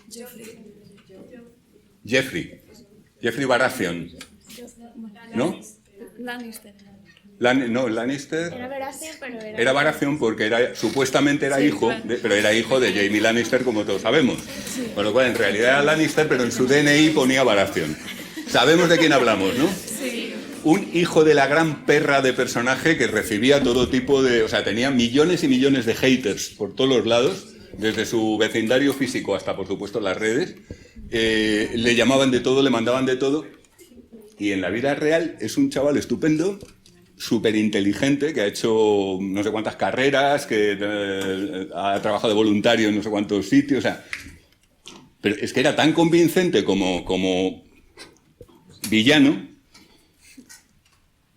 Jeffrey Baratheon. ¿No? Lannister. Lannister. Era Baratheon, pero Era Baratheon porque supuestamente era hijo, pero era hijo de Jaime Lannister, como todos sabemos. Con lo cual, en realidad era Lannister, pero en su DNI ponía Baratheon. Sabemos de quién hablamos, ¿no? Sí. Un hijo de la gran perra de personaje que recibía todo tipo de... O sea, tenía millones y millones de haters por todos los lados, desde su vecindario físico hasta, por supuesto, las redes. Le llamaban de todo, le mandaban de todo. Y en la vida real es un chaval estupendo, súper inteligente, que ha hecho no sé cuántas carreras, que ha trabajado de voluntario en no sé cuántos sitios. O sea, pero es que era tan convincente como villano.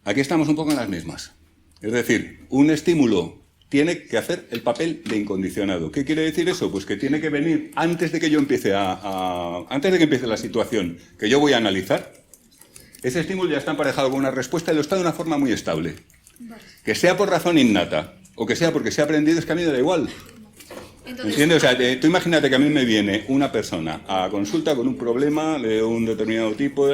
Aquí estamos un poco en las mismas. Es decir, un estímulo tiene que hacer el papel de incondicionado. ¿Qué quiere decir eso? Pues que tiene que venir antes de que yo empiece antes de que empiece la situación que yo voy a analizar. Ese estímulo ya está emparejado con una respuesta y lo está de una forma muy estable. Que sea por razón innata o que sea porque se ha aprendido, es que a mí me da igual. ¿Entiendes? O sea, tú imagínate que a mí me viene una persona a consulta con un problema de un determinado tipo.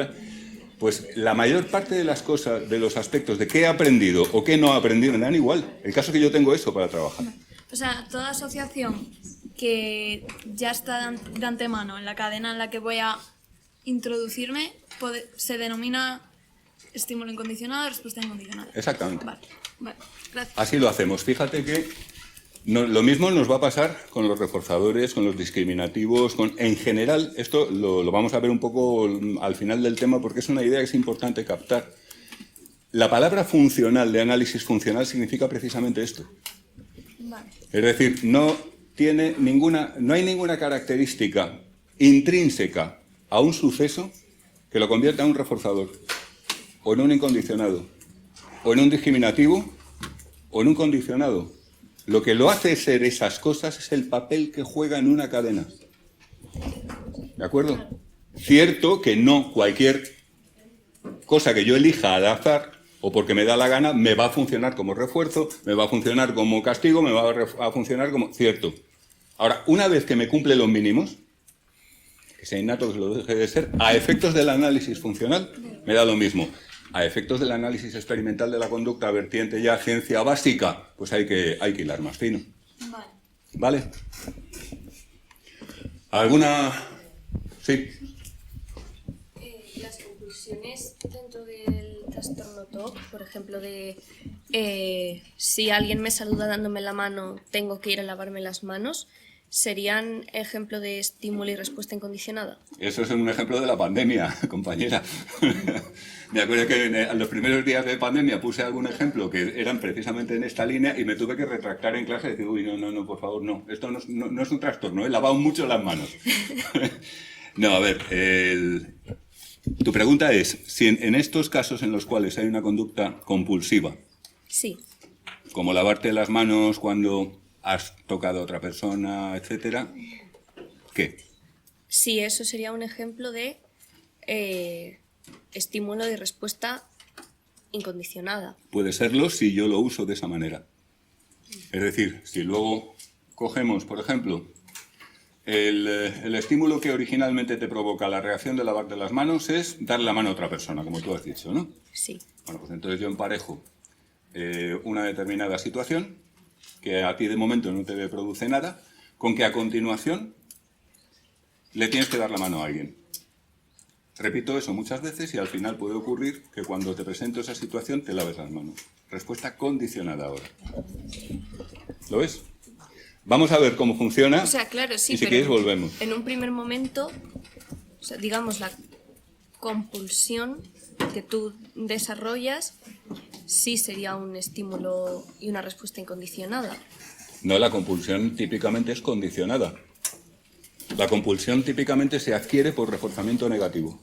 Pues la mayor parte de las cosas, de los aspectos de qué he aprendido o qué no he aprendido, me dan igual. El caso es que yo tengo eso para trabajar. O sea, toda asociación que ya está de antemano en la cadena en la que voy a introducirme se denomina estímulo incondicionado, respuesta incondicionada. Exactamente. Vale, gracias. Así lo hacemos. Fíjate que lo mismo nos va a pasar con los reforzadores, con los discriminativos, en general. Esto lo vamos a ver un poco al final del tema porque es una idea que es importante captar. La palabra funcional, de análisis funcional, significa precisamente esto. Vale. Es decir, no hay ninguna característica intrínseca a un suceso que lo convierta en un reforzador, o en un incondicionado, o en un discriminativo, o en un condicionado. Lo que lo hace ser esas cosas es el papel que juega en una cadena. ¿De acuerdo? Cierto que no cualquier cosa que yo elija al azar o porque me da la gana me va a funcionar como refuerzo, me va a funcionar como castigo, me va a funcionar como... Cierto. Ahora, una vez que me cumple los mínimos, que sea innato, que lo deje de ser, a efectos del análisis funcional, me da lo mismo. A efectos del análisis experimental de la conducta, vertiente ya ciencia básica, pues hay que hilar más fino. ¿Vale? ¿Alguna...? Sí. Las conclusiones dentro del trastorno TOC, por ejemplo, de si alguien me saluda dándome la mano, tengo que ir a lavarme las manos, ¿serían ejemplo de estímulo y respuesta incondicionada? Eso es un ejemplo de la pandemia, compañera. Me acuerdo que en los primeros días de pandemia puse algún ejemplo que eran precisamente en esta línea y me tuve que retractar en clase y decir, uy, no, por favor, no. Esto no es un trastorno, he lavado mucho las manos. No, a ver, Tu pregunta es, si en estos casos en los cuales hay una conducta compulsiva, Sí, como lavarte las manos cuando has tocado a otra persona, etcétera, ¿qué? sí, eso sería un ejemplo de estímulo de respuesta incondicionada. Puede serlo si yo lo uso de esa manera. Es decir, si luego cogemos, por ejemplo, el estímulo que originalmente te provoca la reacción de lavarte las manos es darle la mano a otra persona, como tú has dicho, ¿no? Sí, Bueno, pues entonces yo emparejo una determinada situación que a ti de momento no te produce nada, con que a continuación le tienes que dar la mano a alguien. Repito eso muchas veces y al final puede ocurrir que cuando te presento esa situación te laves las manos. Respuesta condicionada ahora. ¿Lo ves? Vamos a ver cómo funciona o sea, claro, sí, y si pero quieres volvemos. en un primer momento, o sea, digamos, la compulsión que tú desarrollas sí sería un estímulo y una respuesta incondicionada. No, la compulsión típicamente es condicionada. La compulsión típicamente se adquiere por reforzamiento negativo.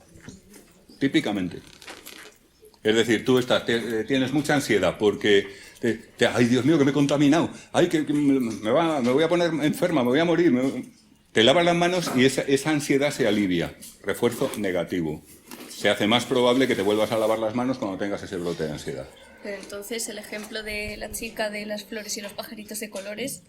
Típicamente. Es decir, tú tienes mucha ansiedad porque, ay Dios mío, que me he contaminado, ay, que me voy a poner enferma, me voy a morir. Te lavas las manos y esa ansiedad se alivia. Refuerzo negativo. Se hace más probable que te vuelvas a lavar las manos cuando tengas ese brote de ansiedad. Pero entonces el ejemplo de la chica de las flores y los pajaritos de colores,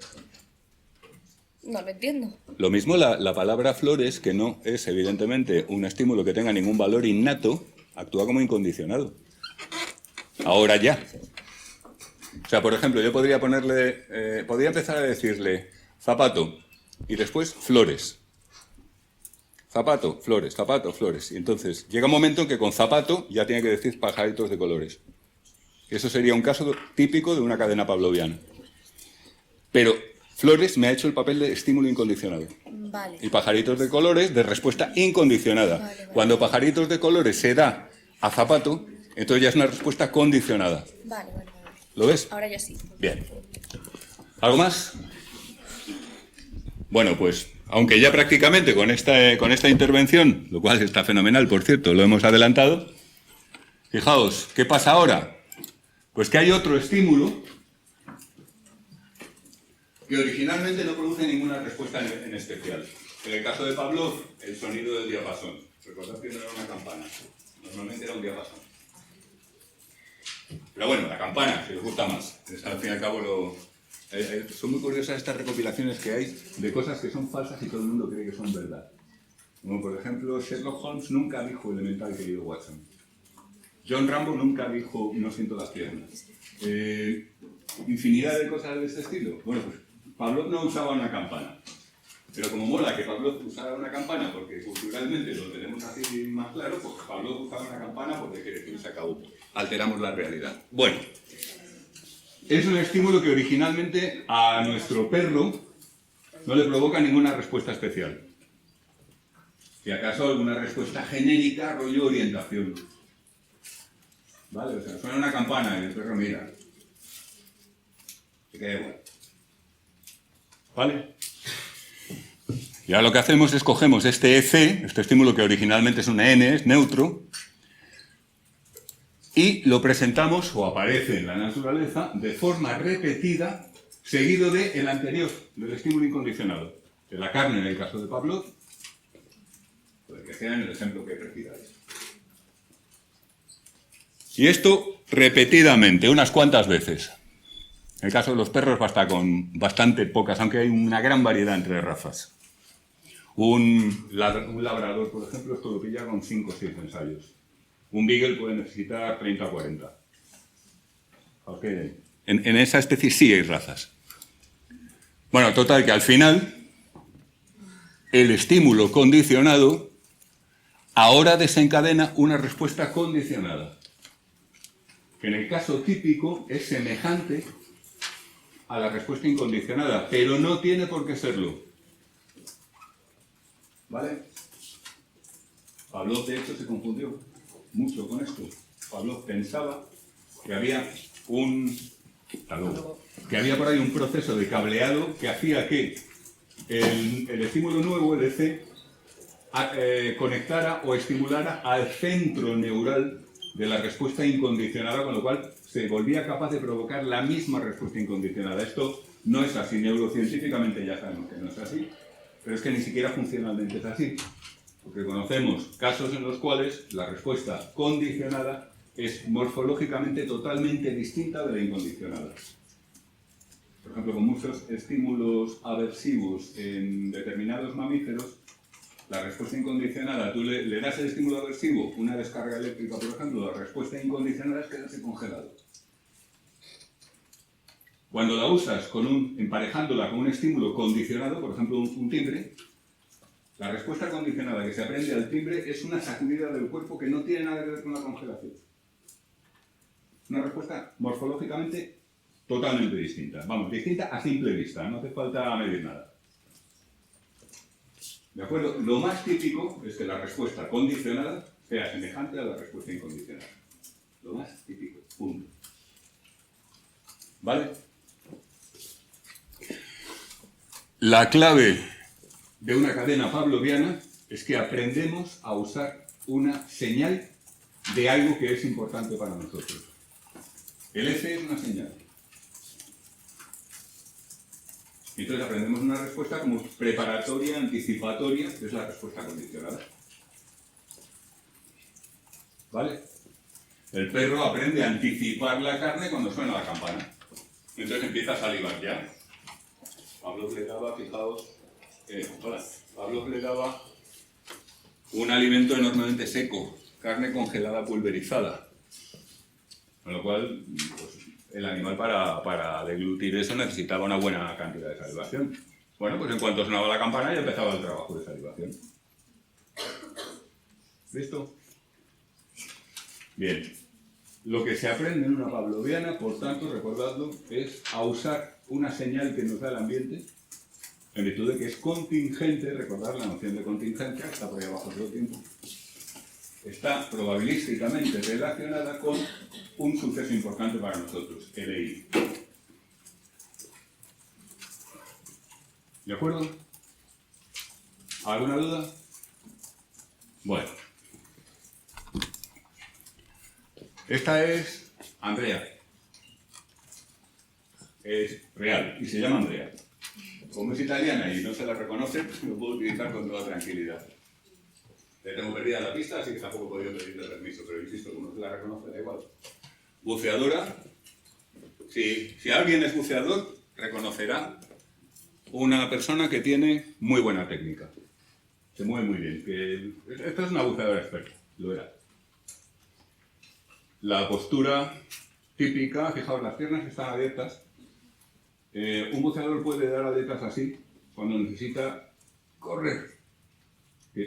no lo entiendo. Lo mismo la palabra flores, que no es evidentemente un estímulo que tenga ningún valor innato, actúa como incondicionado. Ahora ya. O sea, por ejemplo, yo podría podría empezar a decirle zapato y después flores. Zapato, flores, zapato, flores. Y entonces llega un momento en que con zapato ya tiene que decir pajaritos de colores. Eso sería un caso típico de una cadena pavloviana. Pero flores me ha hecho el papel de estímulo incondicionado. Vale. Y pajaritos de colores de respuesta incondicionada. Vale. Cuando pajaritos de colores se da a zapato, entonces ya es una respuesta condicionada. Vale. ¿Lo ves? Ahora ya sí. Bien. ¿Algo más? Bueno, pues, aunque ya prácticamente con esta intervención, lo cual está fenomenal, por cierto, lo hemos adelantado, fijaos, ¿qué pasa ahora? Pues que hay otro estímulo que originalmente no produce ninguna respuesta en especial. En el caso de Pavlov, el sonido del diapasón. Recordad que no era una campana, normalmente era un diapasón. Pero bueno, la campana, si os gusta más. Es, al fin y al cabo, son muy curiosas estas recopilaciones que hay de cosas que son falsas y todo el mundo cree que son verdad. Como por ejemplo, Sherlock Holmes nunca dijo elemental querido Watson. John Rambo nunca dijo no siento las piernas. Infinidad de cosas de este estilo. Bueno, pues Pavlov no usaba una campana. Pero como mola que Pavlov usara una campana porque culturalmente lo tenemos así más claro, pues Pavlov usaba una campana porque quiere que se acabó. Alteramos la realidad. Bueno, es un estímulo que originalmente a nuestro perro no le provoca ninguna respuesta especial. Si acaso alguna respuesta genérica, rollo orientación. ¿Vale? O sea, suena una campana y el perro mira. Se queda igual. ¿Vale? Y ahora lo que hacemos es cogemos este EC, este estímulo que originalmente es una N, es neutro, y lo presentamos, o aparece en la naturaleza, de forma repetida, seguido del anterior, del estímulo incondicionado. De la carne en el caso de Pavlov, pues que sea en el ejemplo que precisáis. Y esto repetidamente, unas cuantas veces. En el caso de los perros basta con bastante pocas, aunque hay una gran variedad entre razas. Un labrador, por ejemplo, esto lo pilla con 5 o 6 ensayos. Un beagle puede necesitar 30 o 40. Okay. En esa especie sí hay razas. Bueno, total, que al final el estímulo condicionado ahora desencadena una respuesta condicionada, que en el caso típico es semejante a la respuesta incondicionada, pero no tiene por qué serlo. ¿Vale? Pavlov, de hecho, se confundió mucho con esto. Pavlov pensaba que había por ahí un proceso de cableado que hacía que el estímulo nuevo, el EC, conectara o estimulara al centro neural de la respuesta incondicionada, con lo cual se volvía capaz de provocar la misma respuesta incondicionada. Esto no es así, neurocientíficamente ya sabemos que no es así, pero es que ni siquiera funcionalmente es así, porque conocemos casos en los cuales la respuesta condicionada es morfológicamente totalmente distinta de la incondicionada. Por ejemplo, con muchos estímulos aversivos en determinados mamíferos, la respuesta incondicionada, tú le das el estímulo aversivo, una descarga eléctrica, por ejemplo, la respuesta incondicionada es quedarse congelado. Cuando la usas emparejándola con un estímulo condicionado, por ejemplo, un timbre, la respuesta condicionada que se aprende al timbre es una sacudida del cuerpo que no tiene nada que ver con la congelación. Una respuesta morfológicamente totalmente distinta. Vamos, distinta a simple vista, no hace falta medir nada. ¿De acuerdo? Lo más típico es que la respuesta condicionada sea semejante a la respuesta incondicionada. Lo más típico, punto. ¿Vale? La clave de una cadena pavloviana es que aprendemos a usar una señal de algo que es importante para nosotros. El F es una señal. Y entonces aprendemos una respuesta como preparatoria, anticipatoria, que es la respuesta condicionada. ¿Vale? El perro aprende a anticipar la carne cuando suena la campana. Entonces empieza a salivar ya. Pablo le daba, fijaos, Pablo le daba un alimento enormemente seco, carne congelada pulverizada. Con lo cual, pues, el animal para deglutir eso necesitaba una buena cantidad de salivación. Bueno, pues en cuanto sonaba la campana ya empezaba el trabajo de salivación. ¿Listo? Bien. Lo que se aprende en una pavloviana, por tanto, recordadlo, es a usar una señal que nos da el ambiente, en virtud de que es contingente, recordad la noción de contingencia, está por ahí abajo todo el tiempo, está probabilísticamente relacionada con un suceso importante para nosotros, el EI. ¿De acuerdo? ¿Alguna duda? Bueno. Esta es Andrea. Es real y se llama Andrea. Como es italiana y no se la reconoce, pues lo puedo utilizar con toda tranquilidad. Le tengo perdida la pista, así que tampoco he podido pedirle permiso, pero insisto, como no se la reconoce, da igual. Buceadora. Si alguien es buceador, reconocerá una persona que tiene muy buena técnica. Se mueve muy bien. Esta es una buceadora experta, lo era. La postura típica, fijaos, las piernas están abiertas. Un buceador puede dar aletas así cuando necesita correr.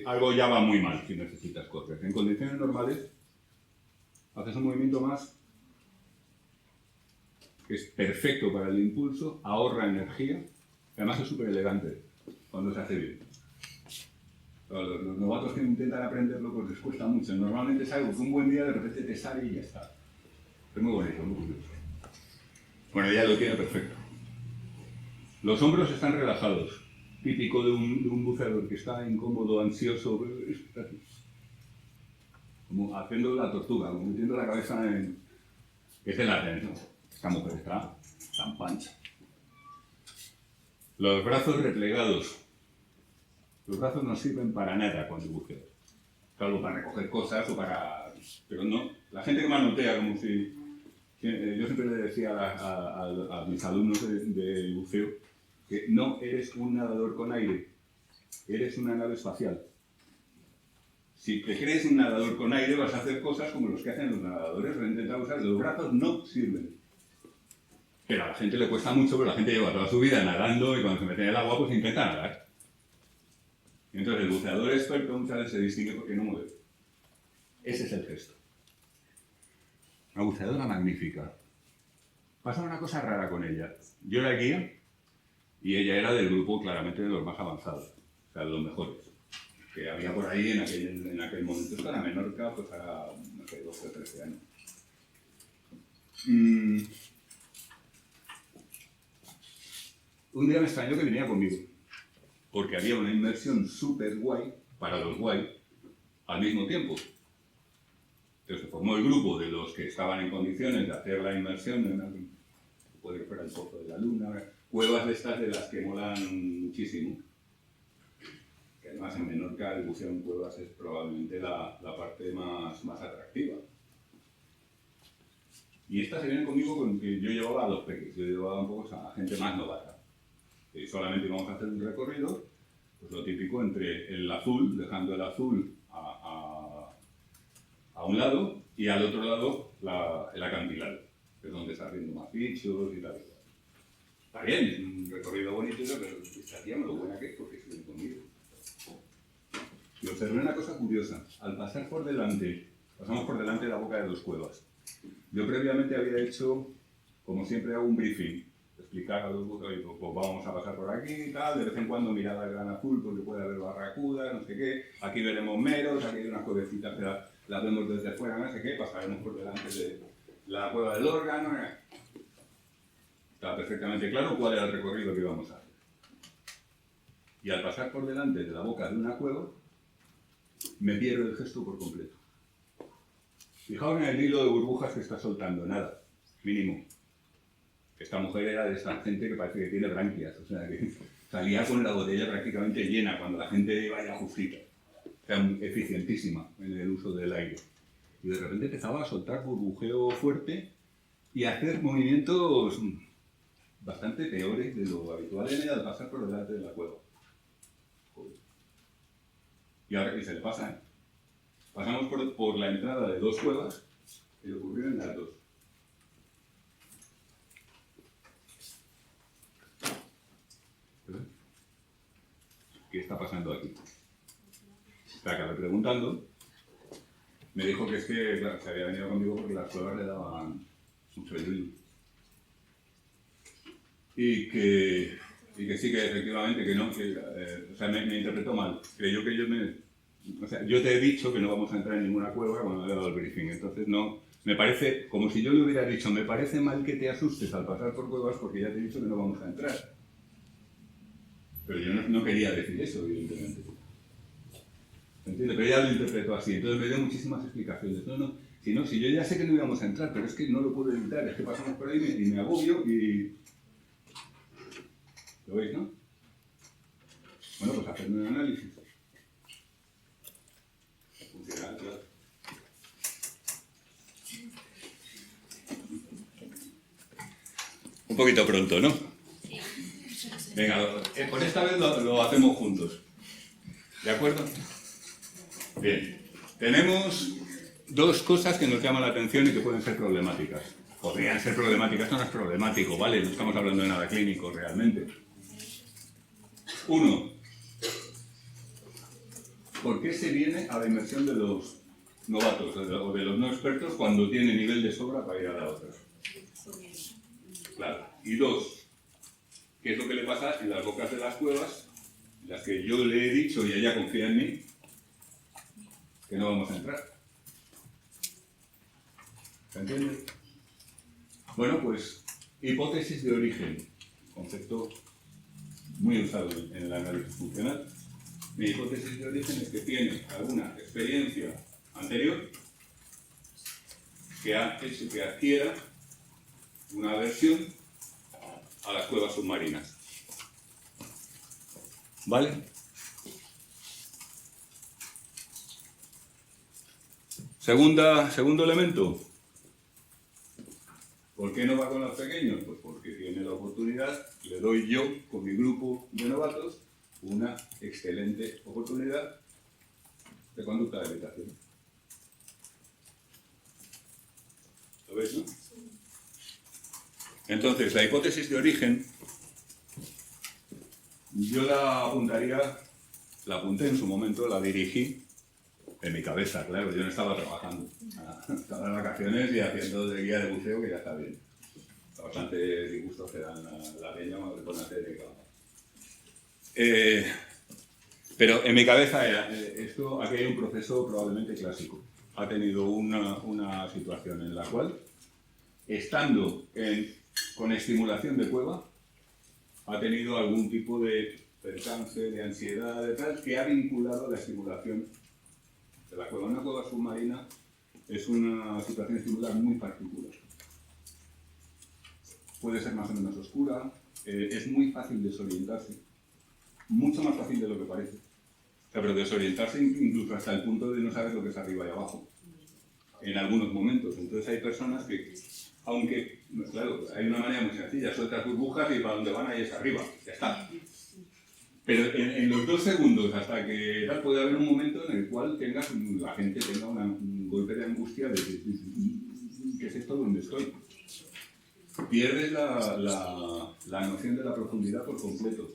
Algo ya va muy mal si necesitas correr. En condiciones normales, haces un movimiento más que es perfecto para el impulso, ahorra energía, además es súper elegante cuando se hace bien. Los novatos que intentan aprenderlo pues les cuesta mucho. Normalmente es algo que un buen día de repente te sale y ya está. Es muy bonito, muy curioso. Bueno, ya lo tiene perfecto. Los hombros están relajados. Típico de un buceador que está incómodo, ansioso, como haciendo la tortuga, como metiendo la cabeza en... Es el arte, ¿no? Esta mujer está tan pancha. Los brazos replegados. Los brazos no sirven para nada cuando buceas. Salvo para recoger cosas o para... Pero no, la gente que manotea como si... Yo siempre le decía a mis alumnos de buceo que no eres un nadador con aire, eres una nave espacial. Si te crees un nadador con aire vas a hacer cosas como los que hacen los nadadores, van a intentar usar los brazos, no sirven. Pero a la gente le cuesta mucho, pero la gente lleva toda su vida nadando y cuando se mete en el agua pues intenta nadar. Y entonces el buceador experto muchas veces se distingue porque no mueve. Ese es el gesto. Una buceadora magnífica. Pasa una cosa rara con ella. Yo la guía y ella era del grupo claramente de los más avanzados, o sea, de los mejores. Que había por ahí en aquel momento. Esto era Menorca, pues hará, no sé, 12 o 13 años. Un día me extrañó que viniera conmigo, porque había una inmersión súper guay para los guay al mismo tiempo. Entonces se formó el grupo de los que estaban en condiciones de hacer la inmersión en puede que fuera el Pozo de la Luna, cuevas de estas de las que molan muchísimo. Que además en Menorca el buceo en cuevas es probablemente la parte más atractiva. Y estas se vienen conmigo con que yo llevaba a los peques, yo llevaba un poco a gente más novata. Y solamente íbamos a hacer un recorrido, pues lo típico entre el azul, dejando el azul a un lado y al otro lado el acantilado, que es donde está haciendo más bichos y tal. Está bien, es un recorrido bonito, pero esta tía lo buena que es porque se viene conmigo. Y observé una cosa curiosa, al pasar por delante, pasamos por delante de la boca de dos cuevas. Yo previamente había hecho, como siempre hago un briefing, explicar a los buceadores, pues vamos a pasar por aquí y tal, de vez en cuando mirad al gran azul porque puede haber barracudas, no sé qué, aquí veremos meros, aquí hay unas cuevecitas que las vemos desde fuera, no sé qué, pasaremos por delante de la cueva del órgano. Estaba perfectamente claro cuál era el recorrido que íbamos a hacer. Y al pasar por delante de la boca de una cueva, me pierdo el gesto por completo. Fijaos en el hilo de burbujas que está soltando, nada, mínimo. Esta mujer era de esa gente que parece que tiene branquias, o sea, que salía con la botella prácticamente llena cuando la gente iba ya justita. O sea, eficientísima en el uso del aire. Y de repente empezaba a soltar burbujeo fuerte y a hacer movimientos bastante peores de lo habitual en ella al pasar por delante de la cueva. Joder. Y ahora que se le pasa, ¿eh? Pasamos por la entrada de dos cuevas y le ocurrieron las dos. ¿Qué está pasando aquí? La acabé preguntando. Me dijo que es que, claro, se había venido conmigo porque las cuevas le daban mucho yuyu. Y que sí, que efectivamente, que no, que, o sea, me interpretó mal. Creyó que o sea, yo te he dicho que no vamos a entrar en ninguna cueva cuando le he dado el briefing. Entonces, no, me parece, como si yo le hubiera dicho, me parece mal que te asustes al pasar por cuevas porque ya te he dicho que no vamos a entrar. Pero yo no quería decir eso, evidentemente. ¿Entiendes? Pero ella lo interpretó así. Entonces me dio muchísimas explicaciones. Si yo ya sé que no íbamos a entrar, pero es que no lo puedo evitar. Es que pasamos por ahí y me agobio y... ¿Lo veis, no? Bueno, pues hacerme un análisis. Funcional, claro. Un poquito pronto, ¿no? Venga, por esta vez lo hacemos juntos. ¿De acuerdo? Bien. Tenemos dos cosas que nos llaman la atención y que pueden ser problemáticas. Podrían ser problemáticas, esto no es problemático, ¿vale? No estamos hablando de nada clínico realmente. Uno, ¿por qué se viene a la inmersión de los novatos o de los no expertos cuando tiene nivel de sobra para ir a la otra? Claro. Y dos, ¿qué es lo que le pasa en las bocas de las cuevas, en las que yo le he dicho y ella confía en mí, que no vamos a entrar? ¿Se entiende? Bueno, pues, hipótesis de origen, concepto muy usado en el análisis funcional. Mi hipótesis de origen es que tiene alguna experiencia anterior que ha hecho que adquiera una aversión a las cuevas submarinas. ¿Vale? Segundo elemento. ¿Por qué no va con los pequeños? Pues porque tiene la oportunidad, le doy yo con mi grupo de novatos una excelente oportunidad de conducta de evitación. ¿Lo ves, no? Entonces, la hipótesis de origen, yo la apunté en su momento, la dirigí en mi cabeza, claro, yo no estaba trabajando. Estaba en vacaciones y haciendo de guía de buceo, que ya está bien. Bastante disgustos que dan la leña cuando se pone a hacer de cama. Pero en mi cabeza era, aquí hay un proceso probablemente clásico. Ha tenido una situación en la cual, estando con estimulación de cueva, ha tenido algún tipo de percance, de ansiedad, de tal, que ha vinculado la estimulación de la cueva. Una cueva submarina es una situación estimular muy particular. Puede ser más o menos oscura, es muy fácil desorientarse, mucho más fácil de lo que parece. O sea, pero desorientarse incluso hasta el punto de no saber lo que es arriba y abajo, en algunos momentos. Entonces hay personas que, aunque, claro, hay una manera muy sencilla, sueltas burbujas y para donde van ahí es arriba, ya está. Pero en los 2 segundos hasta que tal, puede haber un momento en el cual la gente tenga un golpe de angustia de ¿qué es esto donde estoy? Pierdes la noción de la profundidad por completo.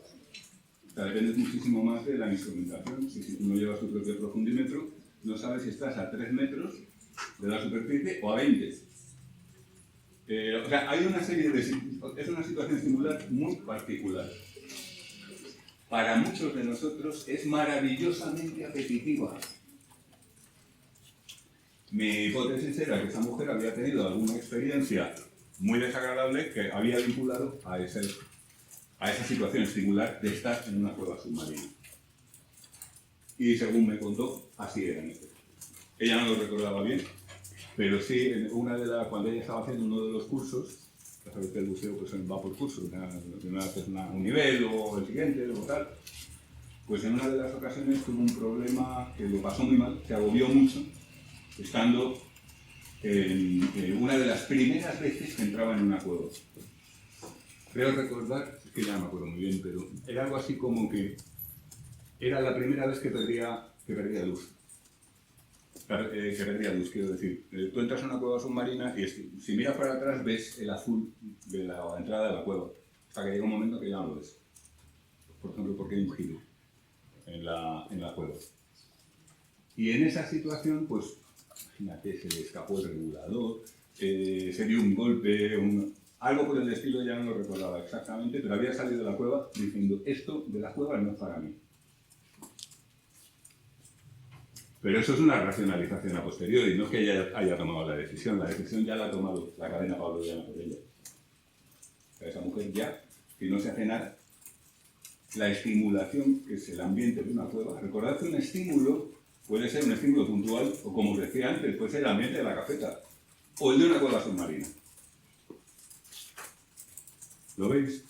O sea, dependes muchísimo más de la instrumentación. Si tú no llevas tu propio profundímetro, no sabes si estás a 3 metros de la superficie o a 20. O sea, hay una serie de... Es una situación estimular muy particular. Para muchos de nosotros es maravillosamente apetitiva. Mi hipótesis era que esa mujer había tenido alguna experiencia muy desagradable que había vinculado a esa situación estimular de estar en una cueva submarina. Y según me contó, así era en efecto. Ella no lo recordaba bien, pero sí, cuando ella estaba haciendo uno de los cursos, ya sabéis que el buceo pues, va por cursos, primero haces un nivel, luego el siguiente, luego tal. Pues en una de las ocasiones tuvo un problema que lo pasó muy mal, se agobió mucho, estando en una de las primeras veces que entraba en una cueva. Creo recordar, es que ya no me acuerdo muy bien, pero era algo así como que era la primera vez que perdía luz. Que perdía luz, quiero decir. Tú entras en una cueva submarina y si miras para atrás ves el azul de la entrada de la cueva. Hasta que llega un momento que ya no lo ves. Por ejemplo, porque hay un giro en la cueva. Y en esa situación, pues, imagínate, se le escapó el regulador, se dio un golpe, algo por el estilo, ya no lo recordaba exactamente, pero había salido de la cueva diciendo, esto de la cueva no es para mí. Pero eso es una racionalización a posteriori, no es que ella haya tomado la decisión ya la ha tomado la cadena pavloviana por ella. O sea, esa mujer ya, si no se hace nada, la estimulación, que es el ambiente de una cueva, recordad que un estímulo puede ser un estímulo puntual, o como os decía antes, puede ser el ambiente de la cafeta, o el de una cueva submarina. ¿Lo veis?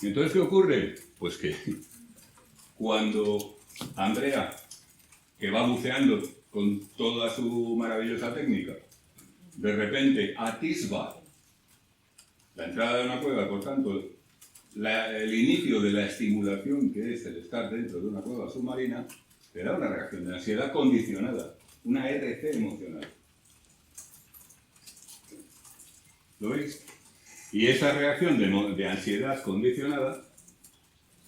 ¿Y entonces qué ocurre? Pues que cuando Andrea, que va buceando con toda su maravillosa técnica, de repente atisba la entrada de una cueva, por tanto, el inicio de la estimulación que es el estar dentro de una cueva submarina, te da una reacción de ansiedad condicionada, una RC emocional. ¿Lo veis? Y esa reacción de ansiedad condicionada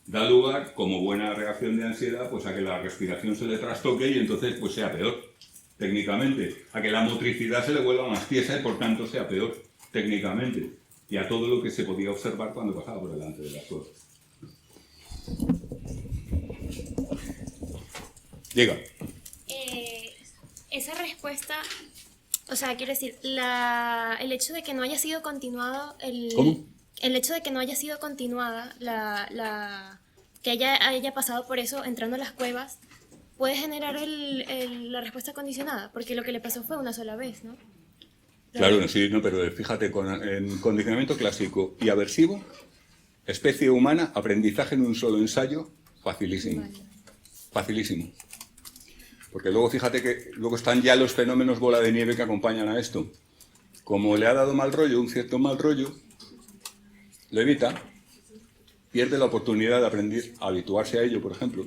da lugar, como buena reacción de ansiedad, pues a que la respiración se le trastoque y entonces pues sea peor, técnicamente. A que la motricidad se le vuelva más tiesa y por tanto sea peor, técnicamente. Y a todo lo que se podía observar cuando pasaba por delante de las cosas. Diga. Esa respuesta, o sea, quiero decir, el hecho de que no haya sido continuado ¿Cómo? El hecho de que no haya sido continuada que ella haya pasado por eso entrando a las cuevas puede generar la respuesta condicionada, porque lo que le pasó fue una sola vez, ¿no? Claro, sí, no, pero fíjate, en condicionamiento clásico y aversivo, especie humana, aprendizaje en un solo ensayo, facilísimo. Vale. Facilísimo. Porque luego fíjate que luego están ya los fenómenos bola de nieve que acompañan a esto. Como le ha dado mal rollo, un cierto mal rollo, lo evita, pierde la oportunidad de aprender a habituarse a ello, por ejemplo,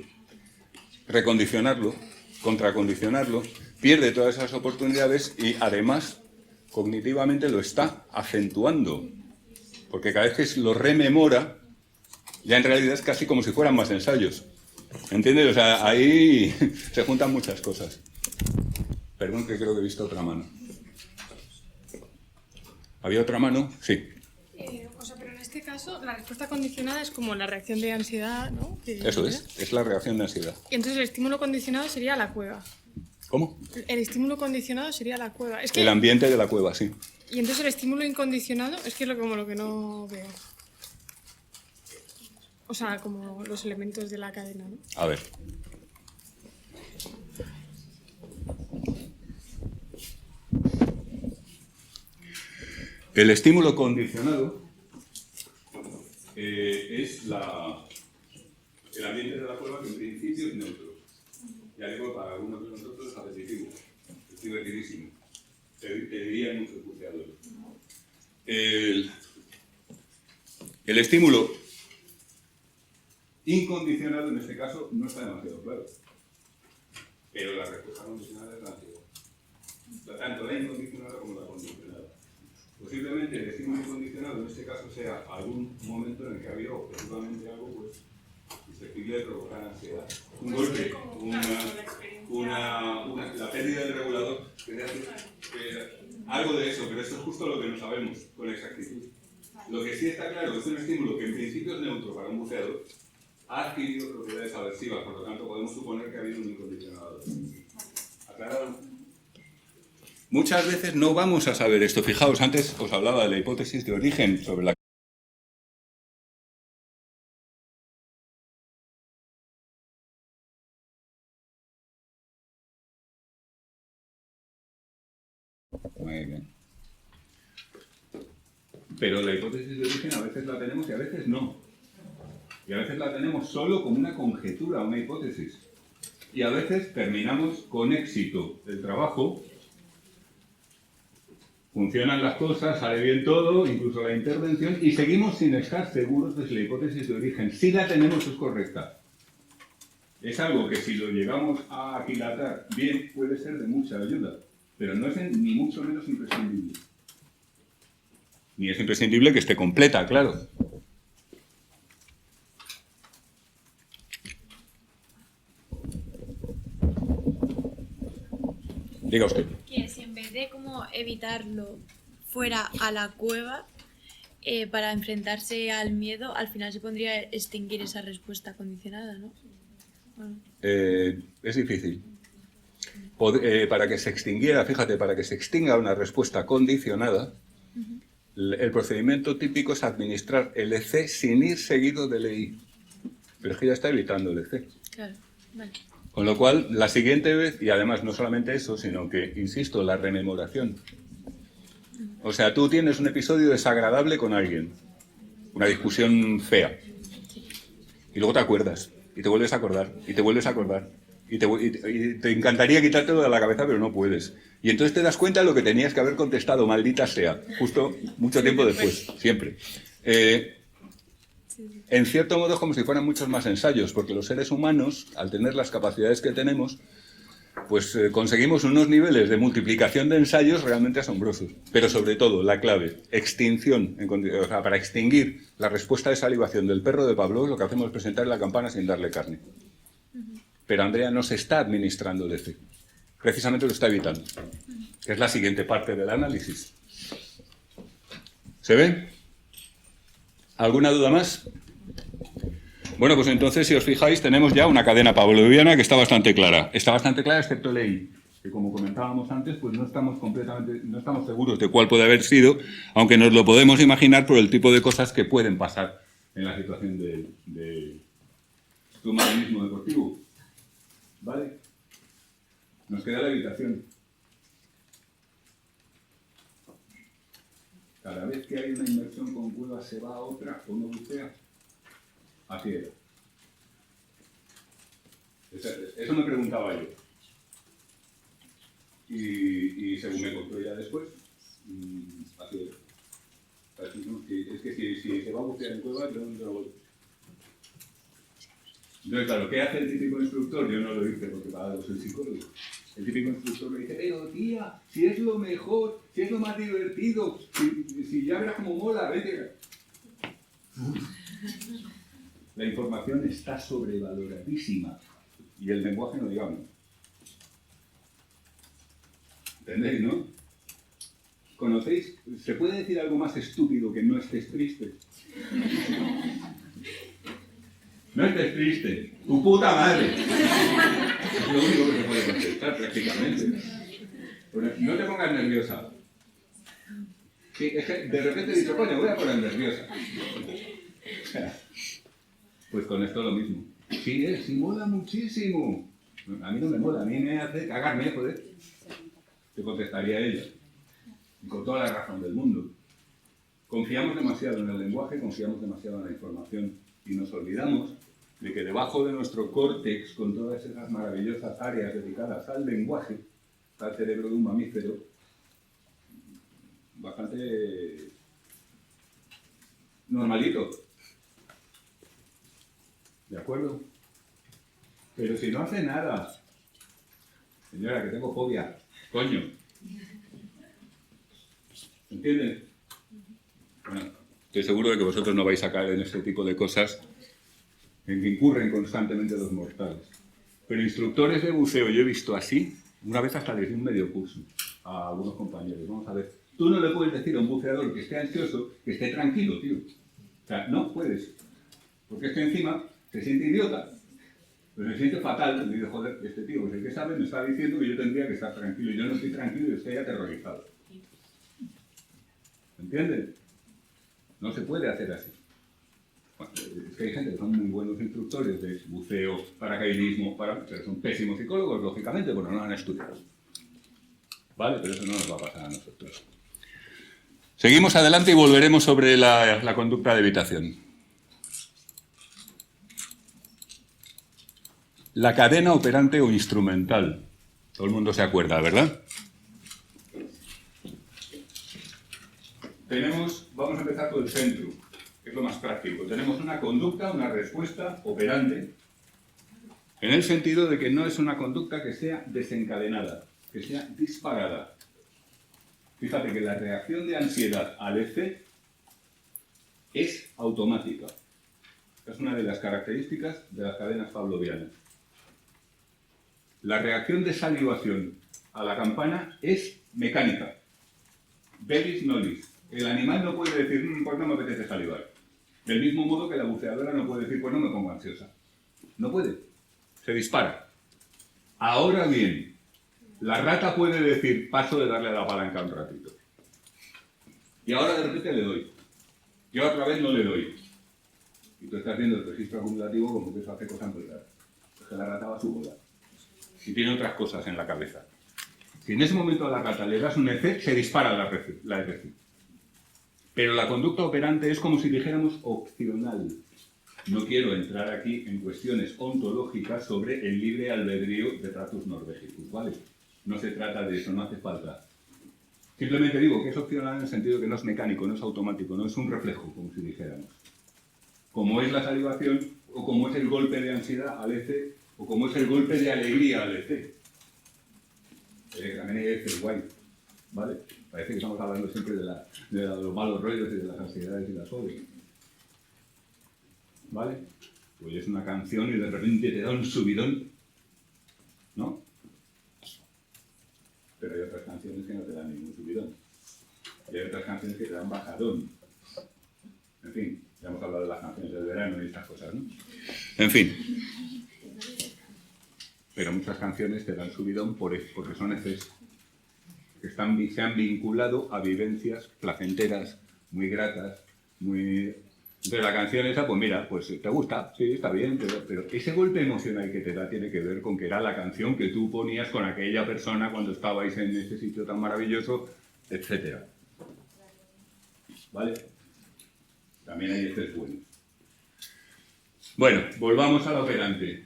recondicionarlo, contracondicionarlo, pierde todas esas oportunidades y además cognitivamente lo está acentuando, porque cada vez que lo rememora, ya en realidad es casi como si fueran más ensayos. ¿Entiendes? O sea, ahí se juntan muchas cosas. Perdón, que creo que he visto otra mano. ¿Había otra mano? Sí. O sea, pero en este caso la respuesta condicionada es como la reacción de ansiedad, ¿no? Eso es la reacción de ansiedad. Y entonces el estímulo condicionado sería la cueva. ¿Cómo? El estímulo condicionado sería la cueva. Es que, El ambiente de la cueva, sí. y entonces el estímulo incondicionado es que es como lo que no veo. O sea, como los elementos de la cadena, ¿no? A ver. El estímulo condicionado es el ambiente de la cueva que en principio es neutro. Ya digo, para algunos de nosotros es apetitivo, es divertidísimo. Te diría muchos buceadores. El estímulo incondicionado en este caso no está demasiado claro. Pero la respuesta condicionada es la antigua. Tanto la incondicionada como la condicionada. Posiblemente el estímulo incondicionado en este caso sea algún momento en el que ha habido objetivamente algo pues, susceptible de provocar ansiedad. Un golpe, la pérdida del regulador, algo de eso, pero esto es justo lo que no sabemos con exactitud. Lo que sí está claro es que un estímulo que en principio es neutro para un buceador ha adquirido propiedades aversivas, por lo tanto podemos suponer que ha habido un incondicionado. ¿Aclarado? Muchas veces no vamos a saber esto. Fijaos, antes os hablaba de la hipótesis de origen sobre la Muy bien. Pero la hipótesis de origen a veces la tenemos y a veces no. Y a veces la tenemos solo como una conjetura, una hipótesis. Y a veces terminamos con éxito el trabajo, funcionan las cosas, sale bien todo, incluso la intervención, y seguimos sin estar seguros de si la hipótesis de origen, si la tenemos, es correcta. Es algo que si lo llegamos a aquilatar bien puede ser de mucha ayuda, pero no es ni mucho menos imprescindible. Ni es imprescindible que esté completa, claro. Diga usted. Que si en vez de como evitarlo fuera a la cueva, para enfrentarse al miedo, al final se pondría extinguir esa respuesta condicionada, ¿no? Bueno. Es difícil. Para que se extinguiera, fíjate, para que se extinga una respuesta condicionada, el procedimiento típico es administrar el EC sin ir seguido del EI. Pero es que ya está evitando el EC. Claro, vale. Con lo cual, la siguiente vez, y además no solamente eso, sino que, insisto, la rememoración. O sea, tú tienes un episodio desagradable con alguien, una discusión fea, y luego te acuerdas, y te vuelves a acordar, y te vuelves a acordar, y te encantaría quitártelo de la cabeza, pero no puedes. Y entonces te das cuenta de lo que tenías que haber contestado, maldita sea, justo mucho tiempo después, siempre. En cierto modo es como si fueran muchos más ensayos, porque los seres humanos, al tener las capacidades que tenemos, pues conseguimos unos niveles de multiplicación de ensayos realmente asombrosos. Pero sobre todo, la clave, extinción, o sea, para extinguir la respuesta de salivación del perro de Pavlov, lo que hacemos es presentarle la campana sin darle carne. Pero Andrea no se está administrando el EC. Precisamente lo está evitando. Que es la siguiente parte del análisis. ¿Se ve? ¿Alguna duda más? Bueno, pues entonces, si os fijáis, tenemos ya una cadena pavloviana que está bastante clara. Está bastante clara, excepto el EI, que como comentábamos antes, pues no estamos seguros de cuál puede haber sido, aunque nos lo podemos imaginar por el tipo de cosas que pueden pasar en la situación de submarinismo deportivo. ¿Vale? Nos queda la evitación. Cada vez que hay una inmersión con cueva se va a otra o no bucea. Así era. Eso me preguntaba yo. Y según me contó ya después, así era. Es que si se va a bucear en cueva, yo no lo voy. Entonces, claro, ¿qué hace el típico instructor? Yo no lo hice porque para algo soy psicólogo. El típico instructor le dice, pero tía, si es lo mejor, si es lo más divertido, si ya verás cómo mola, vete. La información está sobrevaloradísima. Y el lenguaje no digamos. ¿Entendéis, no? ¿Conocéis? ¿Se puede decir algo más estúpido que no estés triste? No estés triste. ¡Tu puta madre! Es lo único que se puede contestar prácticamente. No te pongas nerviosa. Sí, es que de repente he dicho, coño, voy a poner nerviosa. O sea, Pues con esto lo mismo. Sí, sí mola muchísimo. A mí no me mola, a mí me hace cagarme, joder. Te contestaría ella. Y con toda la razón del mundo. Confiamos demasiado en el lenguaje, confiamos demasiado en la información y nos olvidamos de que debajo de nuestro córtex, con todas esas maravillosas áreas dedicadas al lenguaje, está el cerebro de un mamífero bastante normalito. ¿De acuerdo? Pero si no hace nada, señora, que tengo fobia, coño. ¿Entiendes? Bueno, estoy seguro de que vosotros no vais a caer en ese tipo de cosas en que incurren constantemente los mortales. Pero instructores de buceo yo he visto así, una vez hasta les di un medio curso a algunos compañeros. Vamos a ver, tú no le puedes decir a un buceador que esté ansioso, que esté tranquilo, tío. O sea, no puedes. Porque es que encima se siente idiota. Pero se siente fatal. Y dice, joder, este tío, pues el que sabe, me está diciendo que yo tendría que estar tranquilo. Y yo no estoy tranquilo y estoy aterrorizado. ¿Entiendes? No se puede hacer así. Bueno, es que hay gente que son muy buenos instructores de buceo, paracaidismo, pero son pésimos psicólogos, lógicamente, porque no han estudiado. ¿Vale? Pero eso no nos va a pasar a nosotros. Seguimos adelante y volveremos sobre la conducta de evitación. La cadena operante o instrumental. Todo el mundo se acuerda, ¿verdad? Vamos a empezar por el centro, que es lo más práctico. Tenemos una conducta, una respuesta operante, en el sentido de que no es una conducta que sea desencadenada, que sea disparada. Fíjate que la reacción de ansiedad al EC es automática. Es una de las características de las cadenas pavlovianas. La reacción de salivación a la campana es mecánica. Velis nolis. El animal no puede decir, pues no me apetece salivar. Del mismo modo que la buceadora no puede decir, pues no me pongo ansiosa. No puede. Se dispara. Ahora bien, la rata puede decir, paso de darle a la palanca un ratito. Y ahora de repente le doy. Y otra vez no le doy. Y tú estás viendo el registro acumulativo como que eso hace cosas muy raras. Es que la rata va a su bola. Y tiene otras cosas en la cabeza. Si en ese momento a la rata le das un EC, se dispara la EC. Pero la conducta operante es como si dijéramos opcional. No quiero entrar aquí en cuestiones ontológicas sobre el libre albedrío de Tratus Norvegicus, ¿vale? No se trata de eso, no hace falta. Simplemente digo que es opcional en el sentido que no es mecánico, no es automático, no es un reflejo, como si dijéramos. Como es la salivación, o como es el golpe de ansiedad al EC, o como es el golpe de alegría al EC. También hay EC guay, ¿vale? Parece que estamos hablando siempre de los malos rollos y de las ansiedades y las fobias. ¿Vale? Pues es una canción y de repente te da un subidón, ¿no? Pero hay otras canciones que no te dan ningún subidón. Y hay otras canciones que te dan bajadón. En fin, ya hemos hablado de las canciones del verano y estas cosas, ¿no? En fin. Pero muchas canciones te dan subidón porque son ECs que se han vinculado a vivencias placenteras, muy gratas, muy... Entonces la canción esa, pues mira, pues te gusta, sí, está bien, pero ese golpe emocional que te da tiene que ver con que era la canción que tú ponías con aquella persona cuando estabais en ese sitio tan maravilloso, etc. ¿Vale? También hay ECs buenos. Bueno, volvamos a la operante.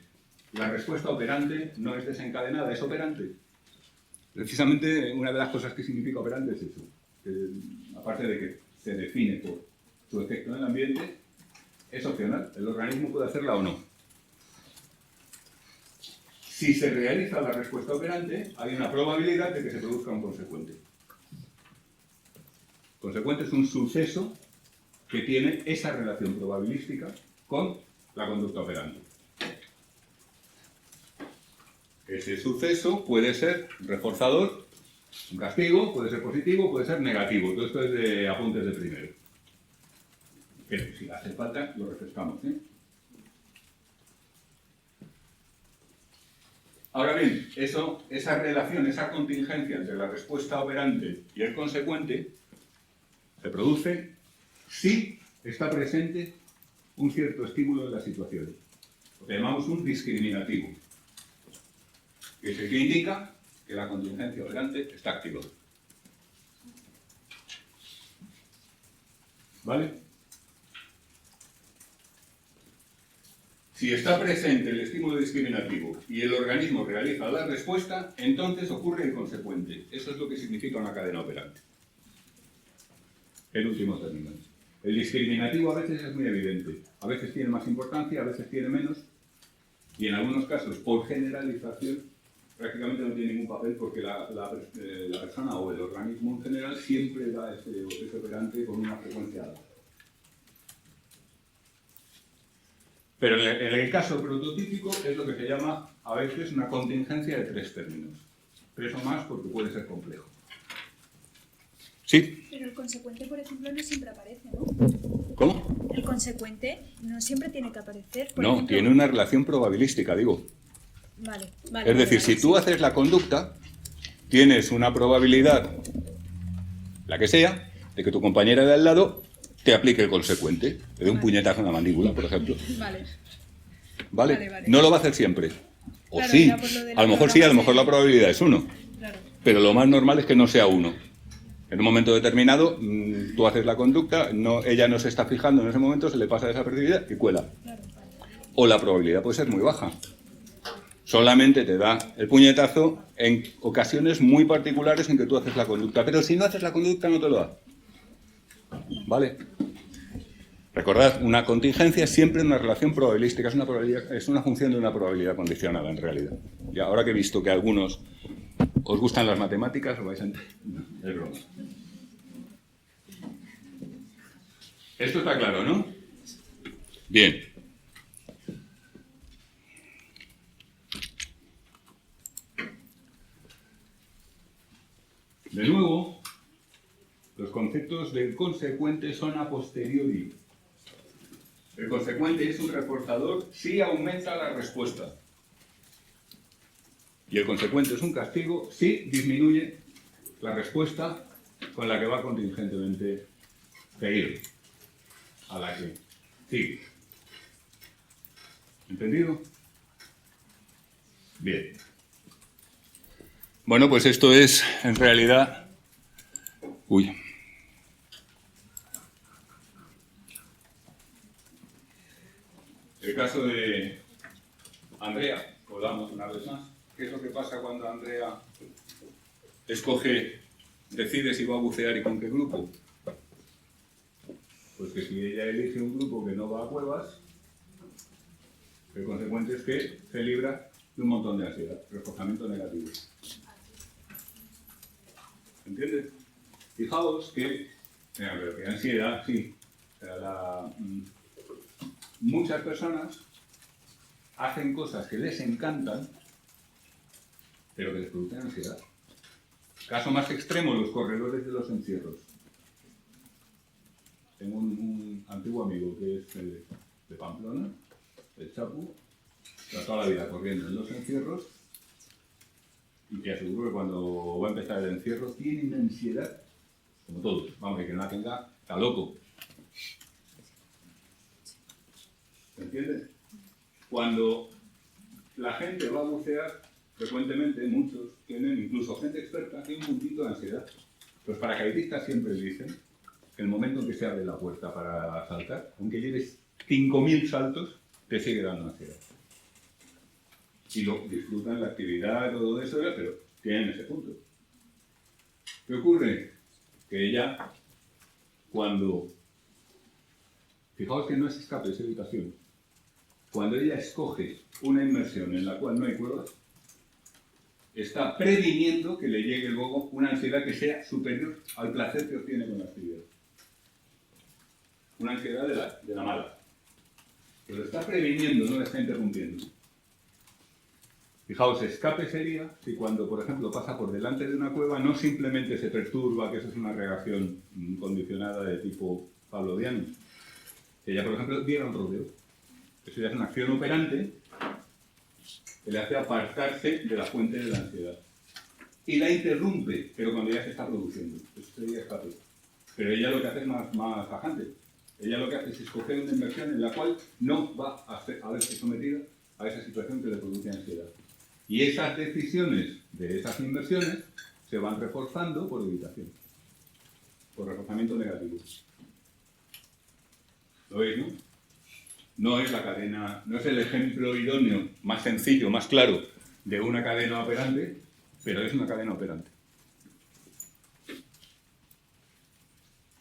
La respuesta operante no es desencadenada, es operante. Precisamente una de las cosas que significa operante es eso. Que, aparte de que se define por su efecto en el ambiente, es opcional. El organismo puede hacerla o no. Si se realiza la respuesta operante, hay una probabilidad de que se produzca un consecuente. Consecuente es un suceso que tiene esa relación probabilística con la conducta operante. Ese suceso puede ser reforzador, un castigo, puede ser positivo, puede ser negativo. Todo esto es de apuntes de primero. Pero si hace falta, lo refrescamos, ¿eh? Ahora bien, esa relación, esa contingencia entre la respuesta operante y el consecuente se produce si está presente un cierto estímulo en la situación. Lo que llamamos un discriminativo, que es el que indica que la contingencia operante está activa. ¿Vale? Si está presente el estímulo discriminativo y el organismo realiza la respuesta, entonces ocurre el consecuente. Eso es lo que significa una cadena operante. El último término. El discriminativo a veces es muy evidente. A veces tiene más importancia, a veces tiene menos. Y en algunos casos, por generalización, prácticamente no tiene ningún papel porque la persona o el organismo en general siempre da ese operante con una frecuencia alta. Pero en el caso prototípico es lo que se llama a veces una contingencia de 3 términos. 3 o más porque puede ser complejo. Sí. Pero el consecuente, por ejemplo, no siempre aparece, ¿no? ¿Cómo? El consecuente no siempre tiene que aparecer. Por No, ejemplo, tiene una relación probabilística, digo. Vale. Es decir, si tú haces la conducta, tienes una probabilidad, la que sea, de que tu compañera de al lado te aplique el consecuente. Le dé un puñetazo en la mandíbula, por ejemplo. Vale. ¿Vale? Vale. No lo va a hacer siempre. O Claro, sí. era por lo de la A lo mejor sí, a lo mejor la programación. probabilidad es 1. Claro. Pero lo más normal es que no sea 1. En un momento determinado, tú haces la conducta, ella no se está fijando en ese momento, se le pasa desapercibida y cuela. O la probabilidad puede ser muy baja. Solamente te da el puñetazo en ocasiones muy particulares en que tú haces la conducta. Pero si no haces la conducta, no te lo da. ¿Vale? Recordad, una contingencia es siempre una relación probabilística, es una función de una probabilidad condicionada en realidad. Y ahora que he visto que a algunos os gustan las matemáticas, os vais a entender. No, es broma. Esto está claro, ¿no? Bien. De nuevo, los conceptos del consecuente son a posteriori. El consecuente es un reforzador si aumenta la respuesta. Y el consecuente es un castigo si disminuye la respuesta con la que va contingentemente seguido, a la que sigue. ¿Entendido? Bien. Bueno, pues esto es, en realidad... Uy. El caso de Andrea, volvamos una vez más. ¿Qué es lo que pasa cuando Andrea decide si va a bucear y con qué grupo? Pues que si ella elige un grupo que no va a cuevas, el consecuente es que se libra de un montón de ansiedad, reforzamiento negativo. ¿Entiendes? Fijaos que, pero que ansiedad, sí. O sea, muchas personas hacen cosas que les encantan, pero que les producen ansiedad. Caso más extremo, los corredores de los encierros. Tengo un antiguo amigo que es de Pamplona, el Chapu, está toda la vida corriendo en los encierros y te aseguro que cuando va a empezar el encierro tiene una ansiedad, como todos, vamos, que no la tenga, está loco. ¿Se entiende? Cuando la gente va a bucear, frecuentemente muchos tienen, incluso gente experta, tiene un puntito de ansiedad. Los paracaidistas siempre dicen que el momento en que se abre la puerta para saltar, aunque lleves 5.000 saltos, te sigue dando ansiedad. Y lo disfrutan la actividad, todo eso, pero tienen ese punto. ¿Qué ocurre? Que ella, cuando... Fijaos que no es escape, es evitación. Cuando ella escoge una inmersión en la cual no hay cuevas, está previniendo que le llegue luego una ansiedad que sea superior al placer que obtiene con la actividad. Una ansiedad de la mala. Que lo está previniendo, no lo está interrumpiendo. Fijaos, escape sería si cuando, por ejemplo, pasa por delante de una cueva no simplemente se perturba, que eso es una reacción condicionada de tipo pavloviano. Que ella, por ejemplo, diera un rodeo. Eso ya es una acción operante que le hace apartarse de la fuente de la ansiedad. Y la interrumpe, pero cuando ya se está produciendo. Eso sería escape. Pero ella lo que hace es más tajante. Ella lo que hace es escoger una inversión en la cual no va a verse sometida a esa situación que le produce ansiedad. Y esas decisiones de esas inversiones se van reforzando por evitación, por reforzamiento negativo. ¿Lo veis, no? No es la cadena, no es el ejemplo idóneo más sencillo, más claro de una cadena operante, pero es una cadena operante.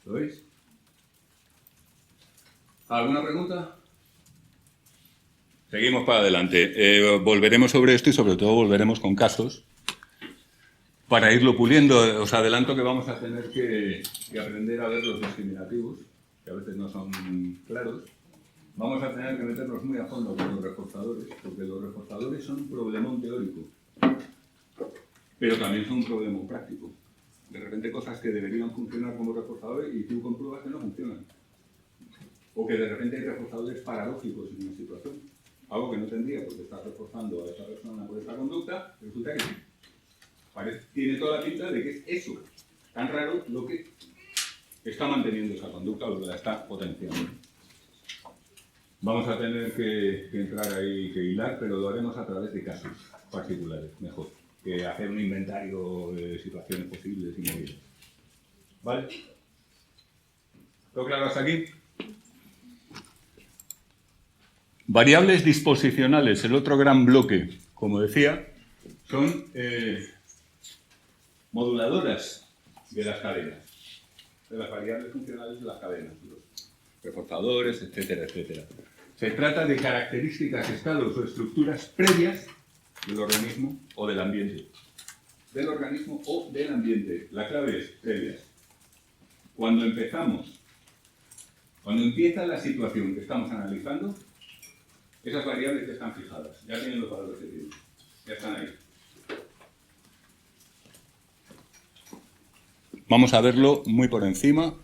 ¿Lo veis? ¿Alguna pregunta? Seguimos para adelante. Volveremos sobre esto y sobre todo volveremos con casos para irlo puliendo. Os adelanto que vamos a tener que aprender a ver los discriminativos, que a veces no son claros. Vamos a tener que meternos muy a fondo con los reforzadores, porque los reforzadores son un problemón teórico, pero también son un problemón práctico. De repente cosas que deberían funcionar como reforzadores y tú compruebas que no funcionan. O que de repente hay reforzadores paradójicos en una situación. Algo que no tendría porque estás reforzando a esa persona por esa conducta, resulta que sí. Tiene toda la pinta de que es eso, tan raro, lo que está manteniendo esa conducta o lo que la está potenciando. Vamos a tener que entrar ahí, que hilar, pero lo haremos a través de casos particulares, mejor, que hacer un inventario de situaciones posibles y movidas. ¿Vale? ¿Todo claro hasta aquí? Variables disposicionales, el otro gran bloque, como decía, son moduladoras de las cadenas, de las variables funcionales de las cadenas, los reforzadores, etcétera, etcétera. Se trata de características, estados o estructuras previas del organismo o del ambiente. Del organismo o del ambiente. La clave es previas. Cuando empieza la situación que estamos analizando, esas variables ya están fijadas, ya tienen los valores que tienen, ya están ahí. Vamos a verlo muy por encima.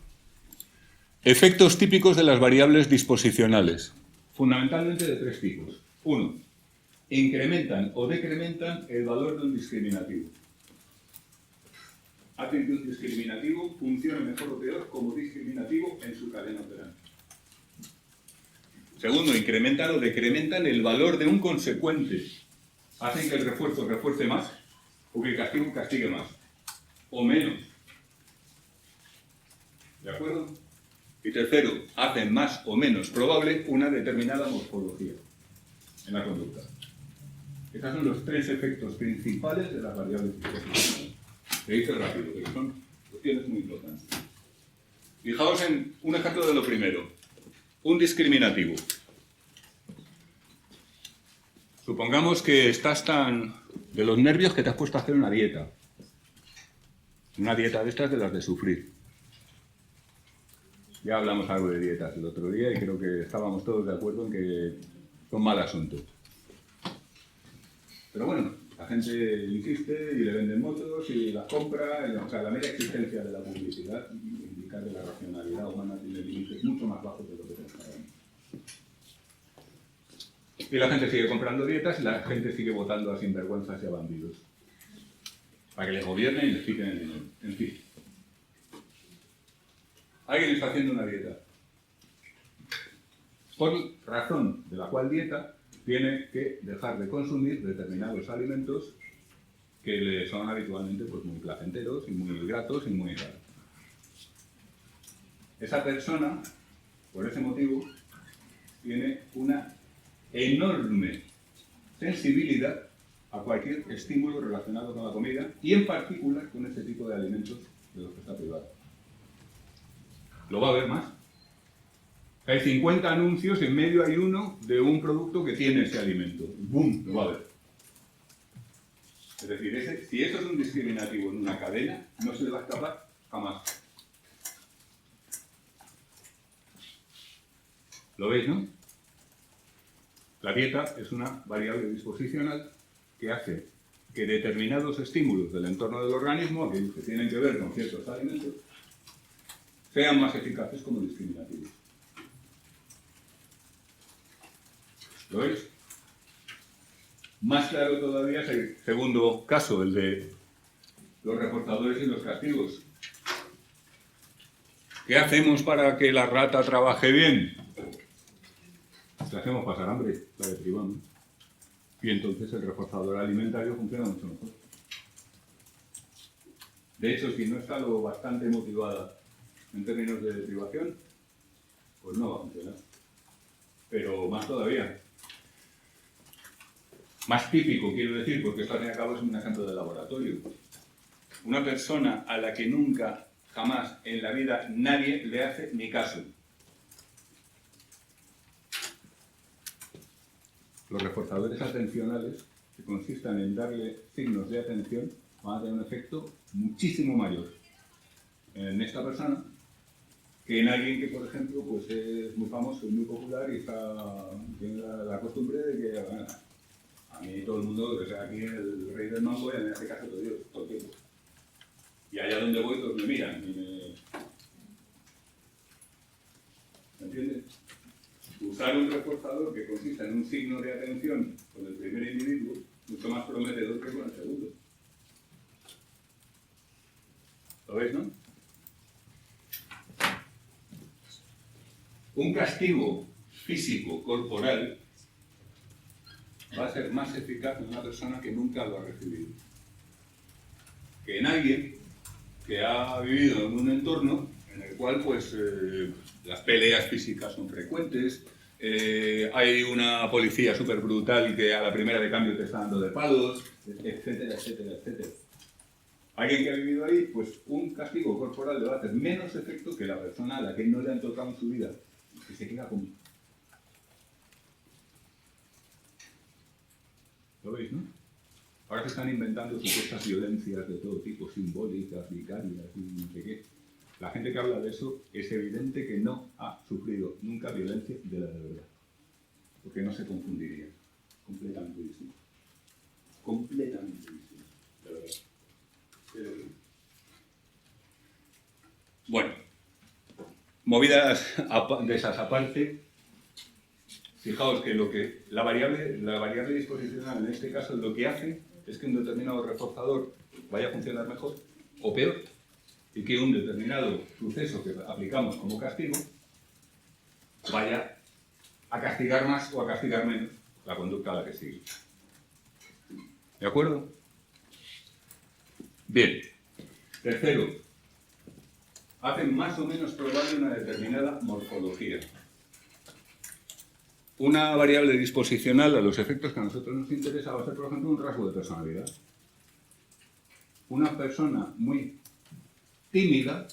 Efectos típicos de las variables disposicionales, fundamentalmente de tres tipos. 1. Incrementan o decrementan el valor de un discriminativo. Hacen que un discriminativo funcione mejor o peor como discriminativo en su cadena operante. Segundo, incrementan o decrementan el valor de un consecuente. Hacen que el refuerzo refuerce más o que el castigo castigue más o menos. ¿De acuerdo? Y tercero, hacen más o menos probable una determinada morfología en la conducta. Estos son los tres efectos principales de las variables disposicionales. Te dice rápido, que son cuestiones muy importantes. Fijaos en un ejemplo de lo primero. Un discriminativo. Supongamos que estás tan de los nervios que te has puesto a hacer una dieta. Una dieta de estas de las de sufrir. Ya hablamos algo de dietas el otro día y creo que estábamos todos de acuerdo en que son mal asunto. Pero bueno, la gente insiste y le venden motos y las compra. O sea, la mera existencia de la publicidad indica que la racionalidad humana tiene límites mucho más bajos de lo que pensamos. Y la gente sigue comprando dietas y la gente sigue votando a sinvergüenzas y a bandidos. Para que les gobiernen y les quiten el dinero. En fin. Alguien está haciendo una dieta. Por razón de la cual dieta tiene que dejar de consumir determinados alimentos que le son habitualmente pues, muy placenteros y muy gratos y muy raros. Esa persona, por ese motivo, tiene una enorme sensibilidad a cualquier estímulo relacionado con la comida y en particular con ese tipo de alimentos de los que está privado. Lo va a ver más. Hay 50 anuncios, en medio hay uno de un producto que tiene ese alimento. ¡Bum! Lo va a ver. Es decir, si eso es un discriminativo en una cadena, no se le va a escapar jamás. ¿Lo veis, no? La dieta es una variable disposicional que hace que determinados estímulos del entorno del organismo, aquellos que tienen que ver con ciertos alimentos, sean más eficaces como discriminativos. ¿Lo veis? Más claro todavía es el segundo caso, el de los reforzadores y los castigos. ¿Qué hacemos para que la rata trabaje bien? Le hacemos pasar hambre, la deprivamos. Y entonces el reforzador alimentario funciona mucho mejor. De hecho, si no está lo bastante motivada en términos de deprivación, pues no va a funcionar. Pero más todavía. Más típico, quiero decir, porque esto al fin y al cabo es un ejemplo de laboratorio. Una persona a la que nunca, jamás en la vida nadie le hace ni caso. Los reforzadores atencionales, que consistan en darle signos de atención, van a tener un efecto muchísimo mayor en esta persona que en alguien que, por ejemplo, pues es muy famoso, muy popular y tiene la costumbre de que a mí todo el mundo, o sea, aquí el rey del mambo y me hace caso todo el tiempo. Y allá donde voy todos me miran y ¿me entiendes? Usar un reforzador que consista en un signo de atención con el primer individuo, mucho más prometedor que con el segundo. ¿Lo veis, no? Un castigo físico, corporal, va a ser más eficaz en una persona que nunca lo ha recibido. Que en alguien que ha vivido en un entorno en el cual pues las peleas físicas son frecuentes, hay una policía súper brutal que a la primera de cambio te está dando de palos, etcétera, etcétera, etcétera. Alguien que ha vivido ahí, pues un castigo corporal le va a hacer menos efecto que la persona a la que no le han tocado en su vida, que se queda con... ¿Lo veis, no? Ahora se están inventando supuestas violencias de todo tipo, simbólicas, vicarias y no sé qué. La gente que habla de eso es evidente que no ha sufrido nunca violencia de la de verdad. Porque no se confundiría. Completamente distinto. Completamente distinto, de verdad. Bueno, movidas de esas aparte, fijaos que la variable disposicional en este caso lo que hace es que un determinado reforzador vaya a funcionar mejor o peor y que un determinado suceso que aplicamos como castigo vaya a castigar más o a castigar menos la conducta a la que sigue. ¿De acuerdo? Bien. Tercero, hacen más o menos probable una determinada morfología. Una variable disposicional a los efectos que a nosotros nos interesa va a ser, por ejemplo, un rasgo de personalidad. Una persona muy tímida,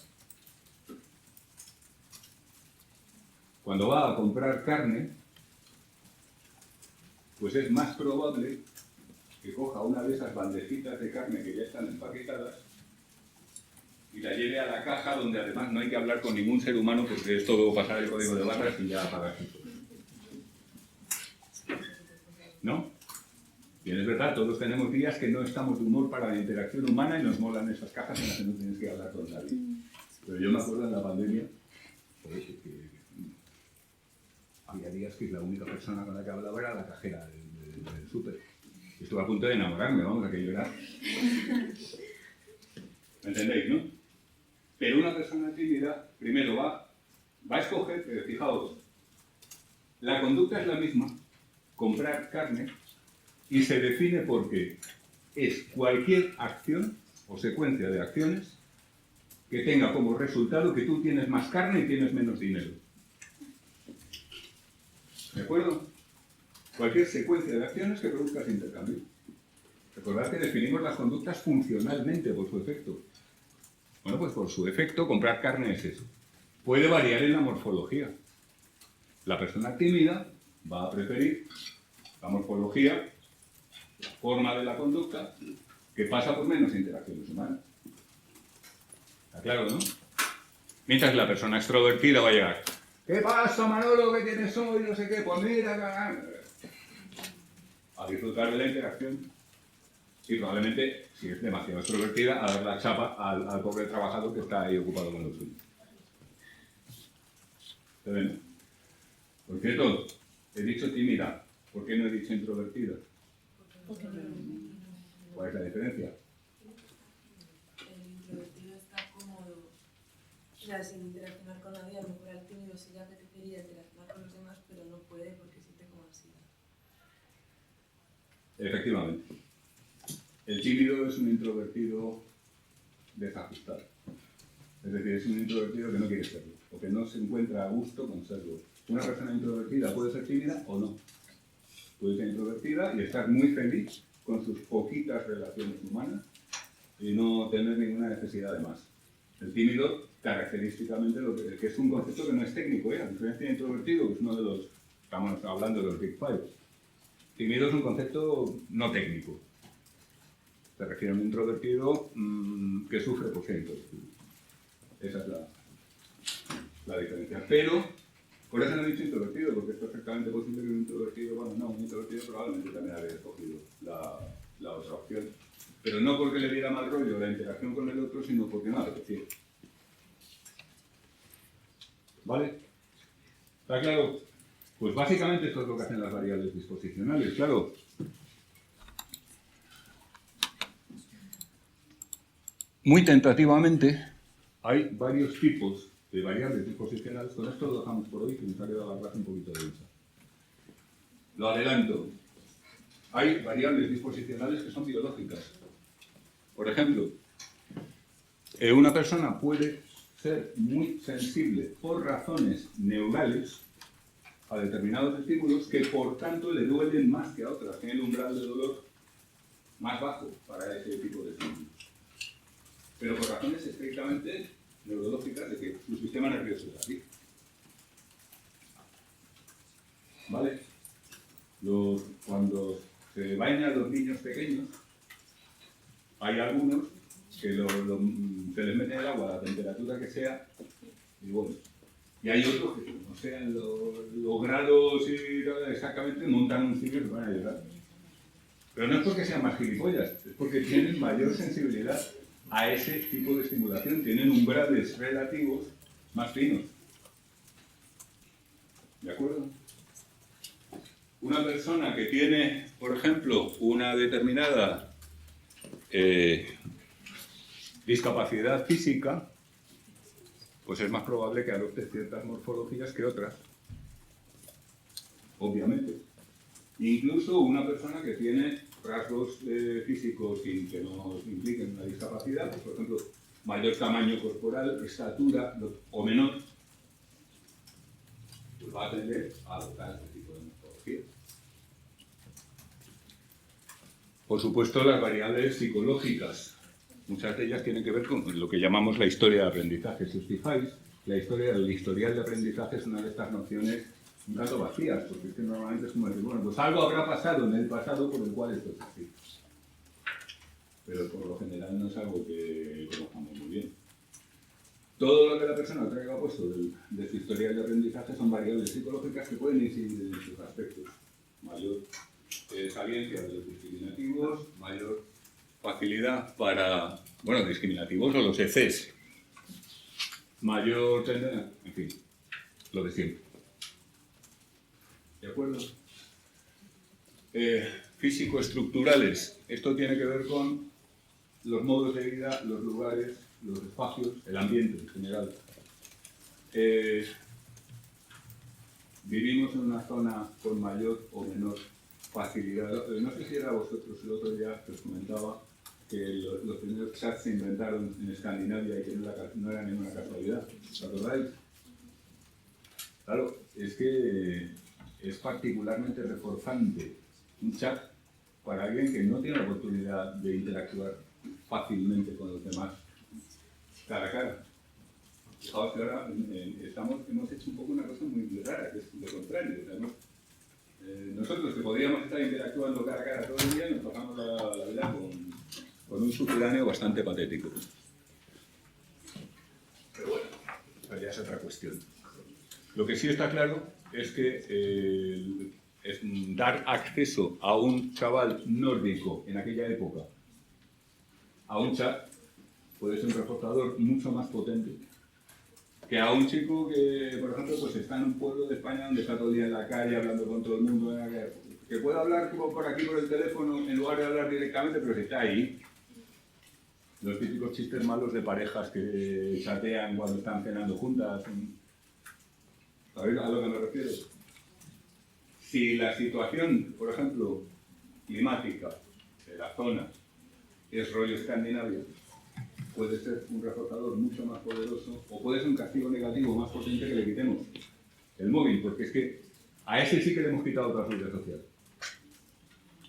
cuando va a comprar carne, pues es más probable que coja una de esas bandejitas de carne que ya están empaquetadas y la lleve a la caja donde además no hay que hablar con ningún ser humano porque es todo pasar el código de barras y ya pagar. ¿No? Bien, es verdad, todos tenemos días que no estamos de humor para la interacción humana y nos molan esas cajas en las que no tienes que hablar con nadie. Pero yo me acuerdo en la pandemia, pues, que había días que la única persona con la que hablaba era la cajera del súper. Estuve a punto de enamorarme, vamos, aquello era... ¿Me entendéis, no? Pero una persona tímida, primero va a escoger, fijaos, la conducta es la misma, comprar carne, y se define porque es cualquier acción o secuencia de acciones que tenga como resultado que tú tienes más carne y tienes menos dinero. ¿De acuerdo? Cualquier secuencia de acciones que produzca ese intercambio. Recordad que definimos las conductas funcionalmente por su efecto. Bueno, pues por su efecto comprar carne es eso. Puede variar en la morfología. La persona tímida va a preferir la morfología, la forma de la conducta, que pasa por menos interacciones humanas. ¿Está claro, no? Mientras que la persona extrovertida va a llegar. ¿Qué pasa, Manolo? ¿Qué tienes hoy? No sé qué. Pues mira, a disfrutar de la interacción. Y probablemente, si es demasiado extrovertida, a dar la chapa al pobre trabajador que está ahí ocupado con lo suyo. ¿Se ven? Por cierto, he dicho tímida. ¿Por qué no he dicho introvertida? ¿Cuál es la diferencia? El introvertido está cómodo O sea, sin interaccionar con nadie, a lo mejor al tímido sí le apetecería interaccionar con los demás, pero no puede porque siente como ansiedad. Efectivamente. El tímido es un introvertido desajustado. Es decir, es un introvertido que no quiere serlo, o que no se encuentra a gusto con serlo. Una persona introvertida puede ser tímida o no. Puede ser introvertida y estar muy feliz con sus poquitas relaciones humanas y no tener ninguna necesidad de más. El tímido, característicamente, que es un concepto que no es técnico, ¿eh? A diferencia de introvertido, que es uno de los, estamos hablando de los Big Five. Tímido es un concepto no técnico. Se refiere a un introvertido que sufre por ser introvertido. Esa es la diferencia. Pero, por eso no he dicho introvertido, porque es perfectamente posible que un introvertido, bueno, no, un introvertido probablemente también habría escogido la otra opción. Pero no porque le diera mal rollo la interacción con el otro, sino porque no apetecía. ¿Vale? ¿Está claro? Pues básicamente esto es lo que hacen las variables disposicionales, claro. Muy tentativamente, hay varios tipos de variables disposicionales. Con esto lo dejamos por hoy, que nos ha quedado la clase un poquito densa. Lo adelanto. Hay variables disposicionales que son biológicas. Por ejemplo, una persona puede ser muy sensible por razones neurales a determinados estímulos que por tanto le duelen más que a otras. Tiene el umbral de dolor más bajo para ese tipo de estímulos. Pero por razones estrictamente neurológicas de que su sistema nervioso es así. ¿Vale? Cuando se bañan los niños pequeños, hay algunos que se les mete en el agua a la temperatura que sea, y bueno. Y hay otros que, no sean los grados y exactamente, montan un sitio y se van a llorar. Pero no es porque sean más gilipollas, es porque tienen mayor sensibilidad a ese tipo de estimulación, tienen umbrales relativos más finos. ¿De acuerdo? Una persona que tiene, por ejemplo, una determinada discapacidad física, pues es más probable que adopte ciertas morfologías que otras, obviamente. Incluso una persona que tiene rasgos físicos que no impliquen una discapacidad, pues, por ejemplo, mayor tamaño corporal, estatura o menor, pues va a tender a adoptar este tipo de morfologías. Por supuesto, las variables psicológicas. Muchas de ellas tienen que ver con lo que llamamos la historia de aprendizaje. Si os fijáis, el historial de aprendizaje es una de estas nociones un tanto vacías, porque es que normalmente es como decir, bueno, pues algo habrá pasado en el pasado por el cual esto es así. Pero por lo general no es algo que conozcamos muy bien. Todo lo que la persona traiga puesto de su historial de aprendizaje son variables psicológicas que pueden incidir en sus aspectos. Mayor saliencia de los discriminativos, mayor facilidad para, bueno, discriminativos o los ECs, mayor tendencia, en fin, lo de siempre. ¿De acuerdo? Físico-estructurales. Esto tiene que ver con los modos de vida, los lugares, los espacios, el ambiente en general. Vivimos en una zona con mayor o menor facilidad. No sé si era vosotros el otro día que os comentaba que los primeros chats se inventaron en Escandinavia y que no era ninguna casualidad. ¿Os acordáis? Claro, es que es particularmente reforzante un chat para alguien que no tiene la oportunidad de interactuar fácilmente con los demás cara a cara. Fijaos que ahora hemos hecho un poco una cosa muy rara, que es lo contrario. Además, nosotros que podríamos estar interactuando cara a cara todo el día, nos pasamos la vida con un subterráneo bastante patético. Pero bueno, eso ya es otra cuestión. Lo que sí está claro es que dar acceso a un chaval nórdico en aquella época a un chat puede ser un reforzador mucho más potente que a un chico que, por ejemplo, pues está en un pueblo de España donde está todo el día en la calle hablando con todo el mundo, que puede hablar por aquí por el teléfono en lugar de hablar directamente, pero si está ahí, Los típicos chistes malos de parejas que chatean cuando están cenando juntas. ¿Sabéis a lo que me refiero? Si la situación, por ejemplo, climática de la zona es rollo Escandinavia, puede ser un reforzador mucho más poderoso o puede ser un castigo negativo más potente que le quitemos el móvil, porque es que a ese sí que le hemos quitado otra seguridad social.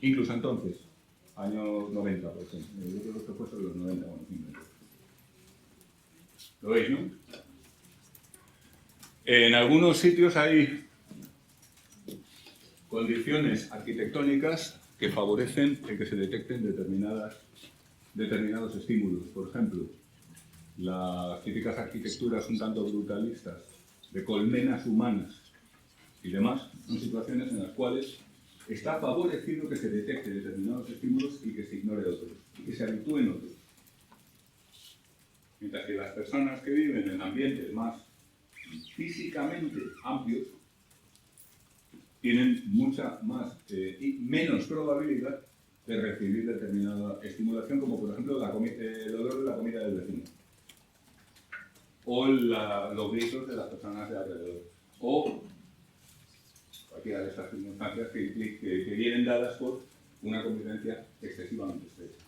Incluso entonces, años 90, por ejemplo. Yo creo que esto fue sobre los 90, bueno, 50. ¿Lo veis, no? En algunos sitios hay condiciones arquitectónicas que favorecen el que se detecten determinados estímulos. Por ejemplo, las típicas arquitecturas un tanto brutalistas de colmenas humanas y demás son situaciones en las cuales está favorecido que se detecte determinados estímulos y que se ignore otros, y que se habitúen otros. Mientras que las personas que viven en ambientes más físicamente amplios tienen mucha más y menos probabilidad de recibir determinada estimulación, como por ejemplo el olor de la comida del vecino, o los gritos de las personas de alrededor, o cualquiera de estas circunstancias que vienen dadas por una convivencia excesivamente estrecha.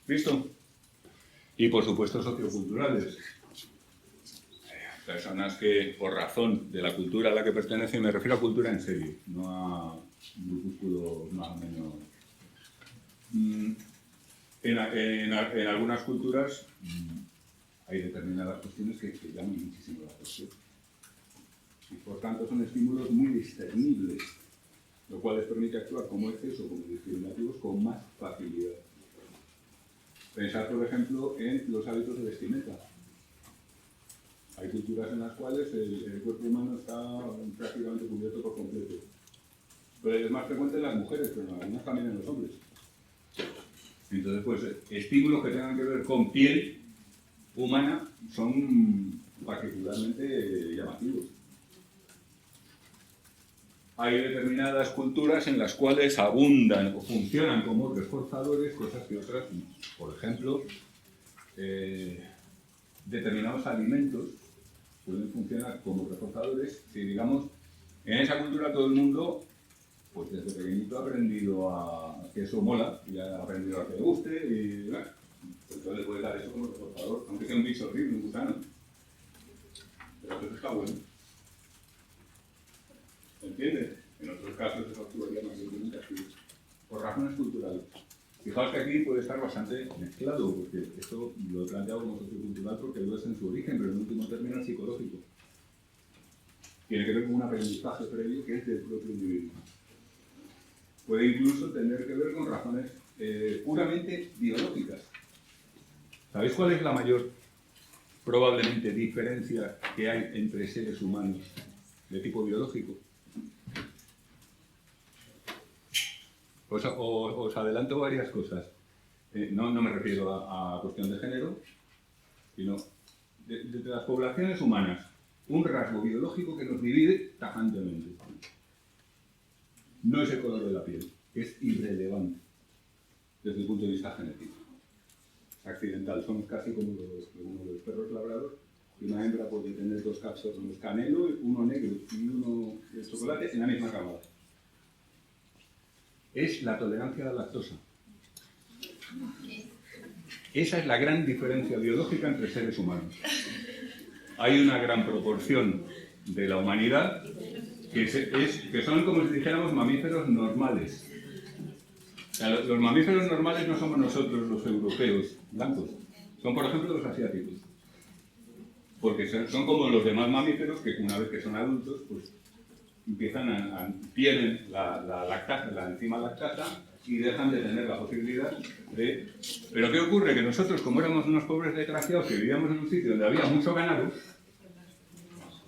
¿Listo? Y por supuesto socioculturales. Personas que, por razón de la cultura a la que pertenecen, me refiero a cultura en serio, no a grupúsculos más o menos. En algunas culturas hay determinadas cuestiones que llaman muchísimo la atención. Y por tanto son estímulos muy discernibles, lo cual les permite actuar como exceso o como discriminativos con más facilidad. Pensar, por ejemplo, en los hábitos de vestimenta. Hay culturas en las cuales el cuerpo humano está prácticamente cubierto por completo. Pero es más frecuente en las mujeres, pero en algunas también en los hombres. Entonces, pues, estímulos que tengan que ver con piel humana son particularmente llamativos. Hay determinadas culturas en las cuales abundan o funcionan como reforzadores, cosas que otras, por ejemplo, determinados alimentos pueden funcionar como reforzadores si, digamos, en esa cultura todo el mundo, pues desde pequeñito ha aprendido a que eso mola, y ha aprendido a que le guste, y bueno, pues entonces le puede dar eso como reforzador, aunque sea un bicho horrible, un gusano. Pero eso está bueno. ¿Entiendes? En otros casos eso actuaría más bien así, por razones culturales. Fijaos que aquí puede estar bastante mezclado, porque esto lo he planteado como sociocultural porque lo es en su origen, pero en último término es psicológico. Tiene que ver con un aprendizaje previo que es del propio individuo. Puede incluso tener que ver con razones puramente biológicas. ¿Sabéis cuál es la mayor, probablemente, diferencia que hay entre seres humanos de tipo biológico? Os adelanto varias cosas. No me refiero a cuestión de género, sino de las poblaciones humanas. Un rasgo biológico que nos divide tajantemente. No es el color de la piel, es irrelevante desde el punto de vista genético. Es accidental, somos casi como los perros labrador, y una hembra puede tener dos cachorros canelo, uno negro y uno de chocolate en la misma camada. Es la tolerancia a la lactosa. Esa es la gran diferencia biológica entre seres humanos. Hay una gran proporción de la humanidad que son como si dijéramos mamíferos normales. O sea, los mamíferos normales no somos nosotros los europeos blancos, son por ejemplo los asiáticos. Porque son como los demás mamíferos que una vez que son adultos, pues pierden la enzima lactasa y dejan de tener la posibilidad de... Pero ¿qué ocurre? Que nosotros, como éramos unos pobres desgraciados que vivíamos en un sitio donde había mucho ganado,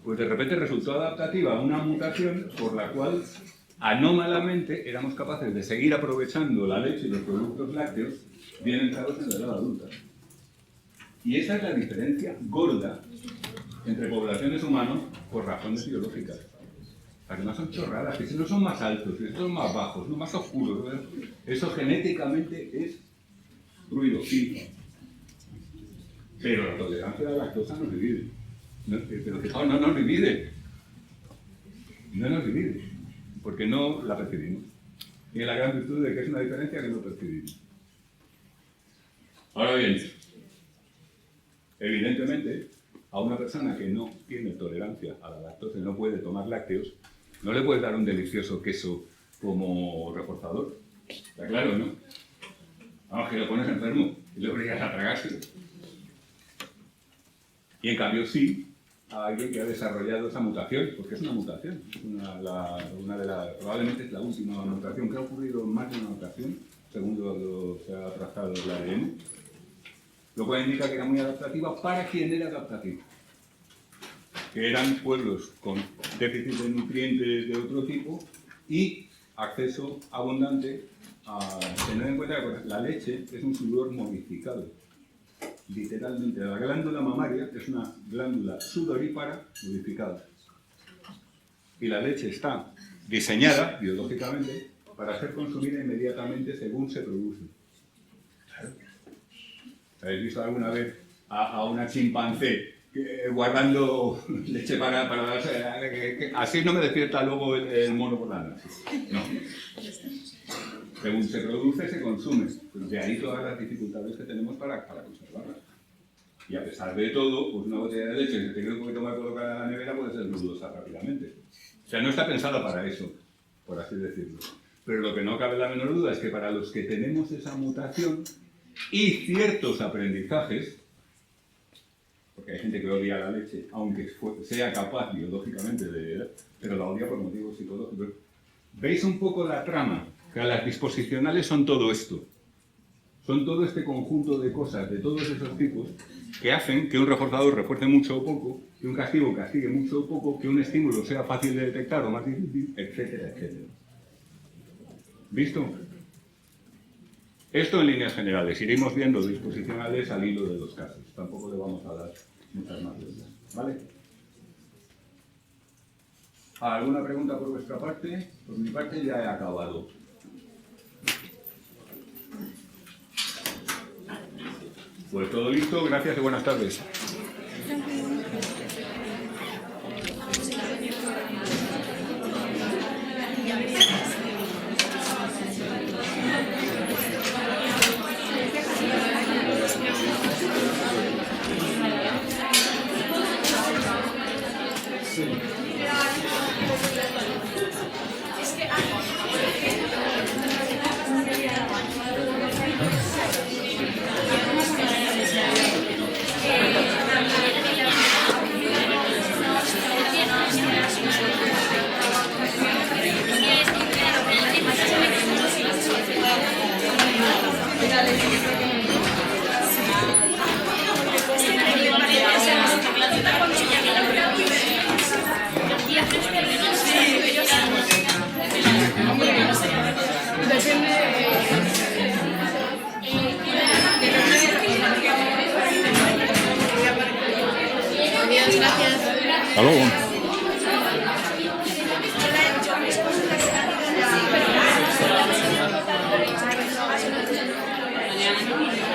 pues de repente resultó adaptativa una mutación por la cual anómalamente éramos capaces de seguir aprovechando la leche y los productos lácteos bien entrados en la edad adulta. Y esa es la diferencia gorda entre poblaciones humanas por razones biológicas. Además son chorradas, que si no son más altos, si son más bajos, no más oscuros, ¿verdad? Eso genéticamente es ruido, sí. Pero la tolerancia a la lactosa nos divide. Pero fijaos, no nos divide. No nos divide. Porque no la percibimos. Y es la gran virtud de que es una diferencia que no percibimos. Ahora bien, evidentemente, a una persona que no tiene tolerancia a la lactosa y no puede tomar lácteos, no le puedes dar un delicioso queso como reforzador. Está claro, ¿no? Vamos, que lo pones enfermo y le obligas a tragárselo. Y en cambio sí a alguien que ha desarrollado esa mutación, porque es una mutación. Probablemente es la última mutación que ha ocurrido en más de una ocasión, según se ha trazado el ADN. Lo cual indica que era muy adaptativa para quien era adaptativo. Que eran pueblos con déficit de nutrientes de otro tipo y acceso abundante a tener en cuenta que la leche es un sudor modificado. Literalmente, la glándula mamaria es una glándula sudorípara modificada. Y la leche está diseñada biológicamente para ser consumida inmediatamente según se produce. ¿Habéis visto alguna vez a una chimpancé guardando leche para darse? Así no me despierta luego el mono por la noche. No. Según se produce, se consume. Pero de ahí todas las dificultades que tenemos para conservarla. Y a pesar de todo, pues una botella de leche que se tiene que tomar colocada en la nevera puede ser dudosa rápidamente. O sea, no está pensada para eso, por así decirlo. Pero lo que no cabe la menor duda es que para los que tenemos esa mutación y ciertos aprendizajes, porque hay gente que odia la leche, aunque sea capaz biológicamente pero la odia por motivos psicológicos. ¿Veis un poco la trama? Que las disposicionales son todo esto. Son todo este conjunto de cosas de todos esos tipos que hacen que un reforzador refuerce mucho o poco, que un castigo castigue mucho o poco, que un estímulo sea fácil de detectar o más difícil, etcétera, etcétera. ¿Visto? Esto en líneas generales. Iremos viendo disposicionales al hilo de los casos. Tampoco le vamos a dar muchas más vueltas. ¿Vale? ¿Alguna pregunta por vuestra parte? Por mi parte ya he acabado. Pues todo listo. Gracias y buenas tardes. Hasta luego. Gracias.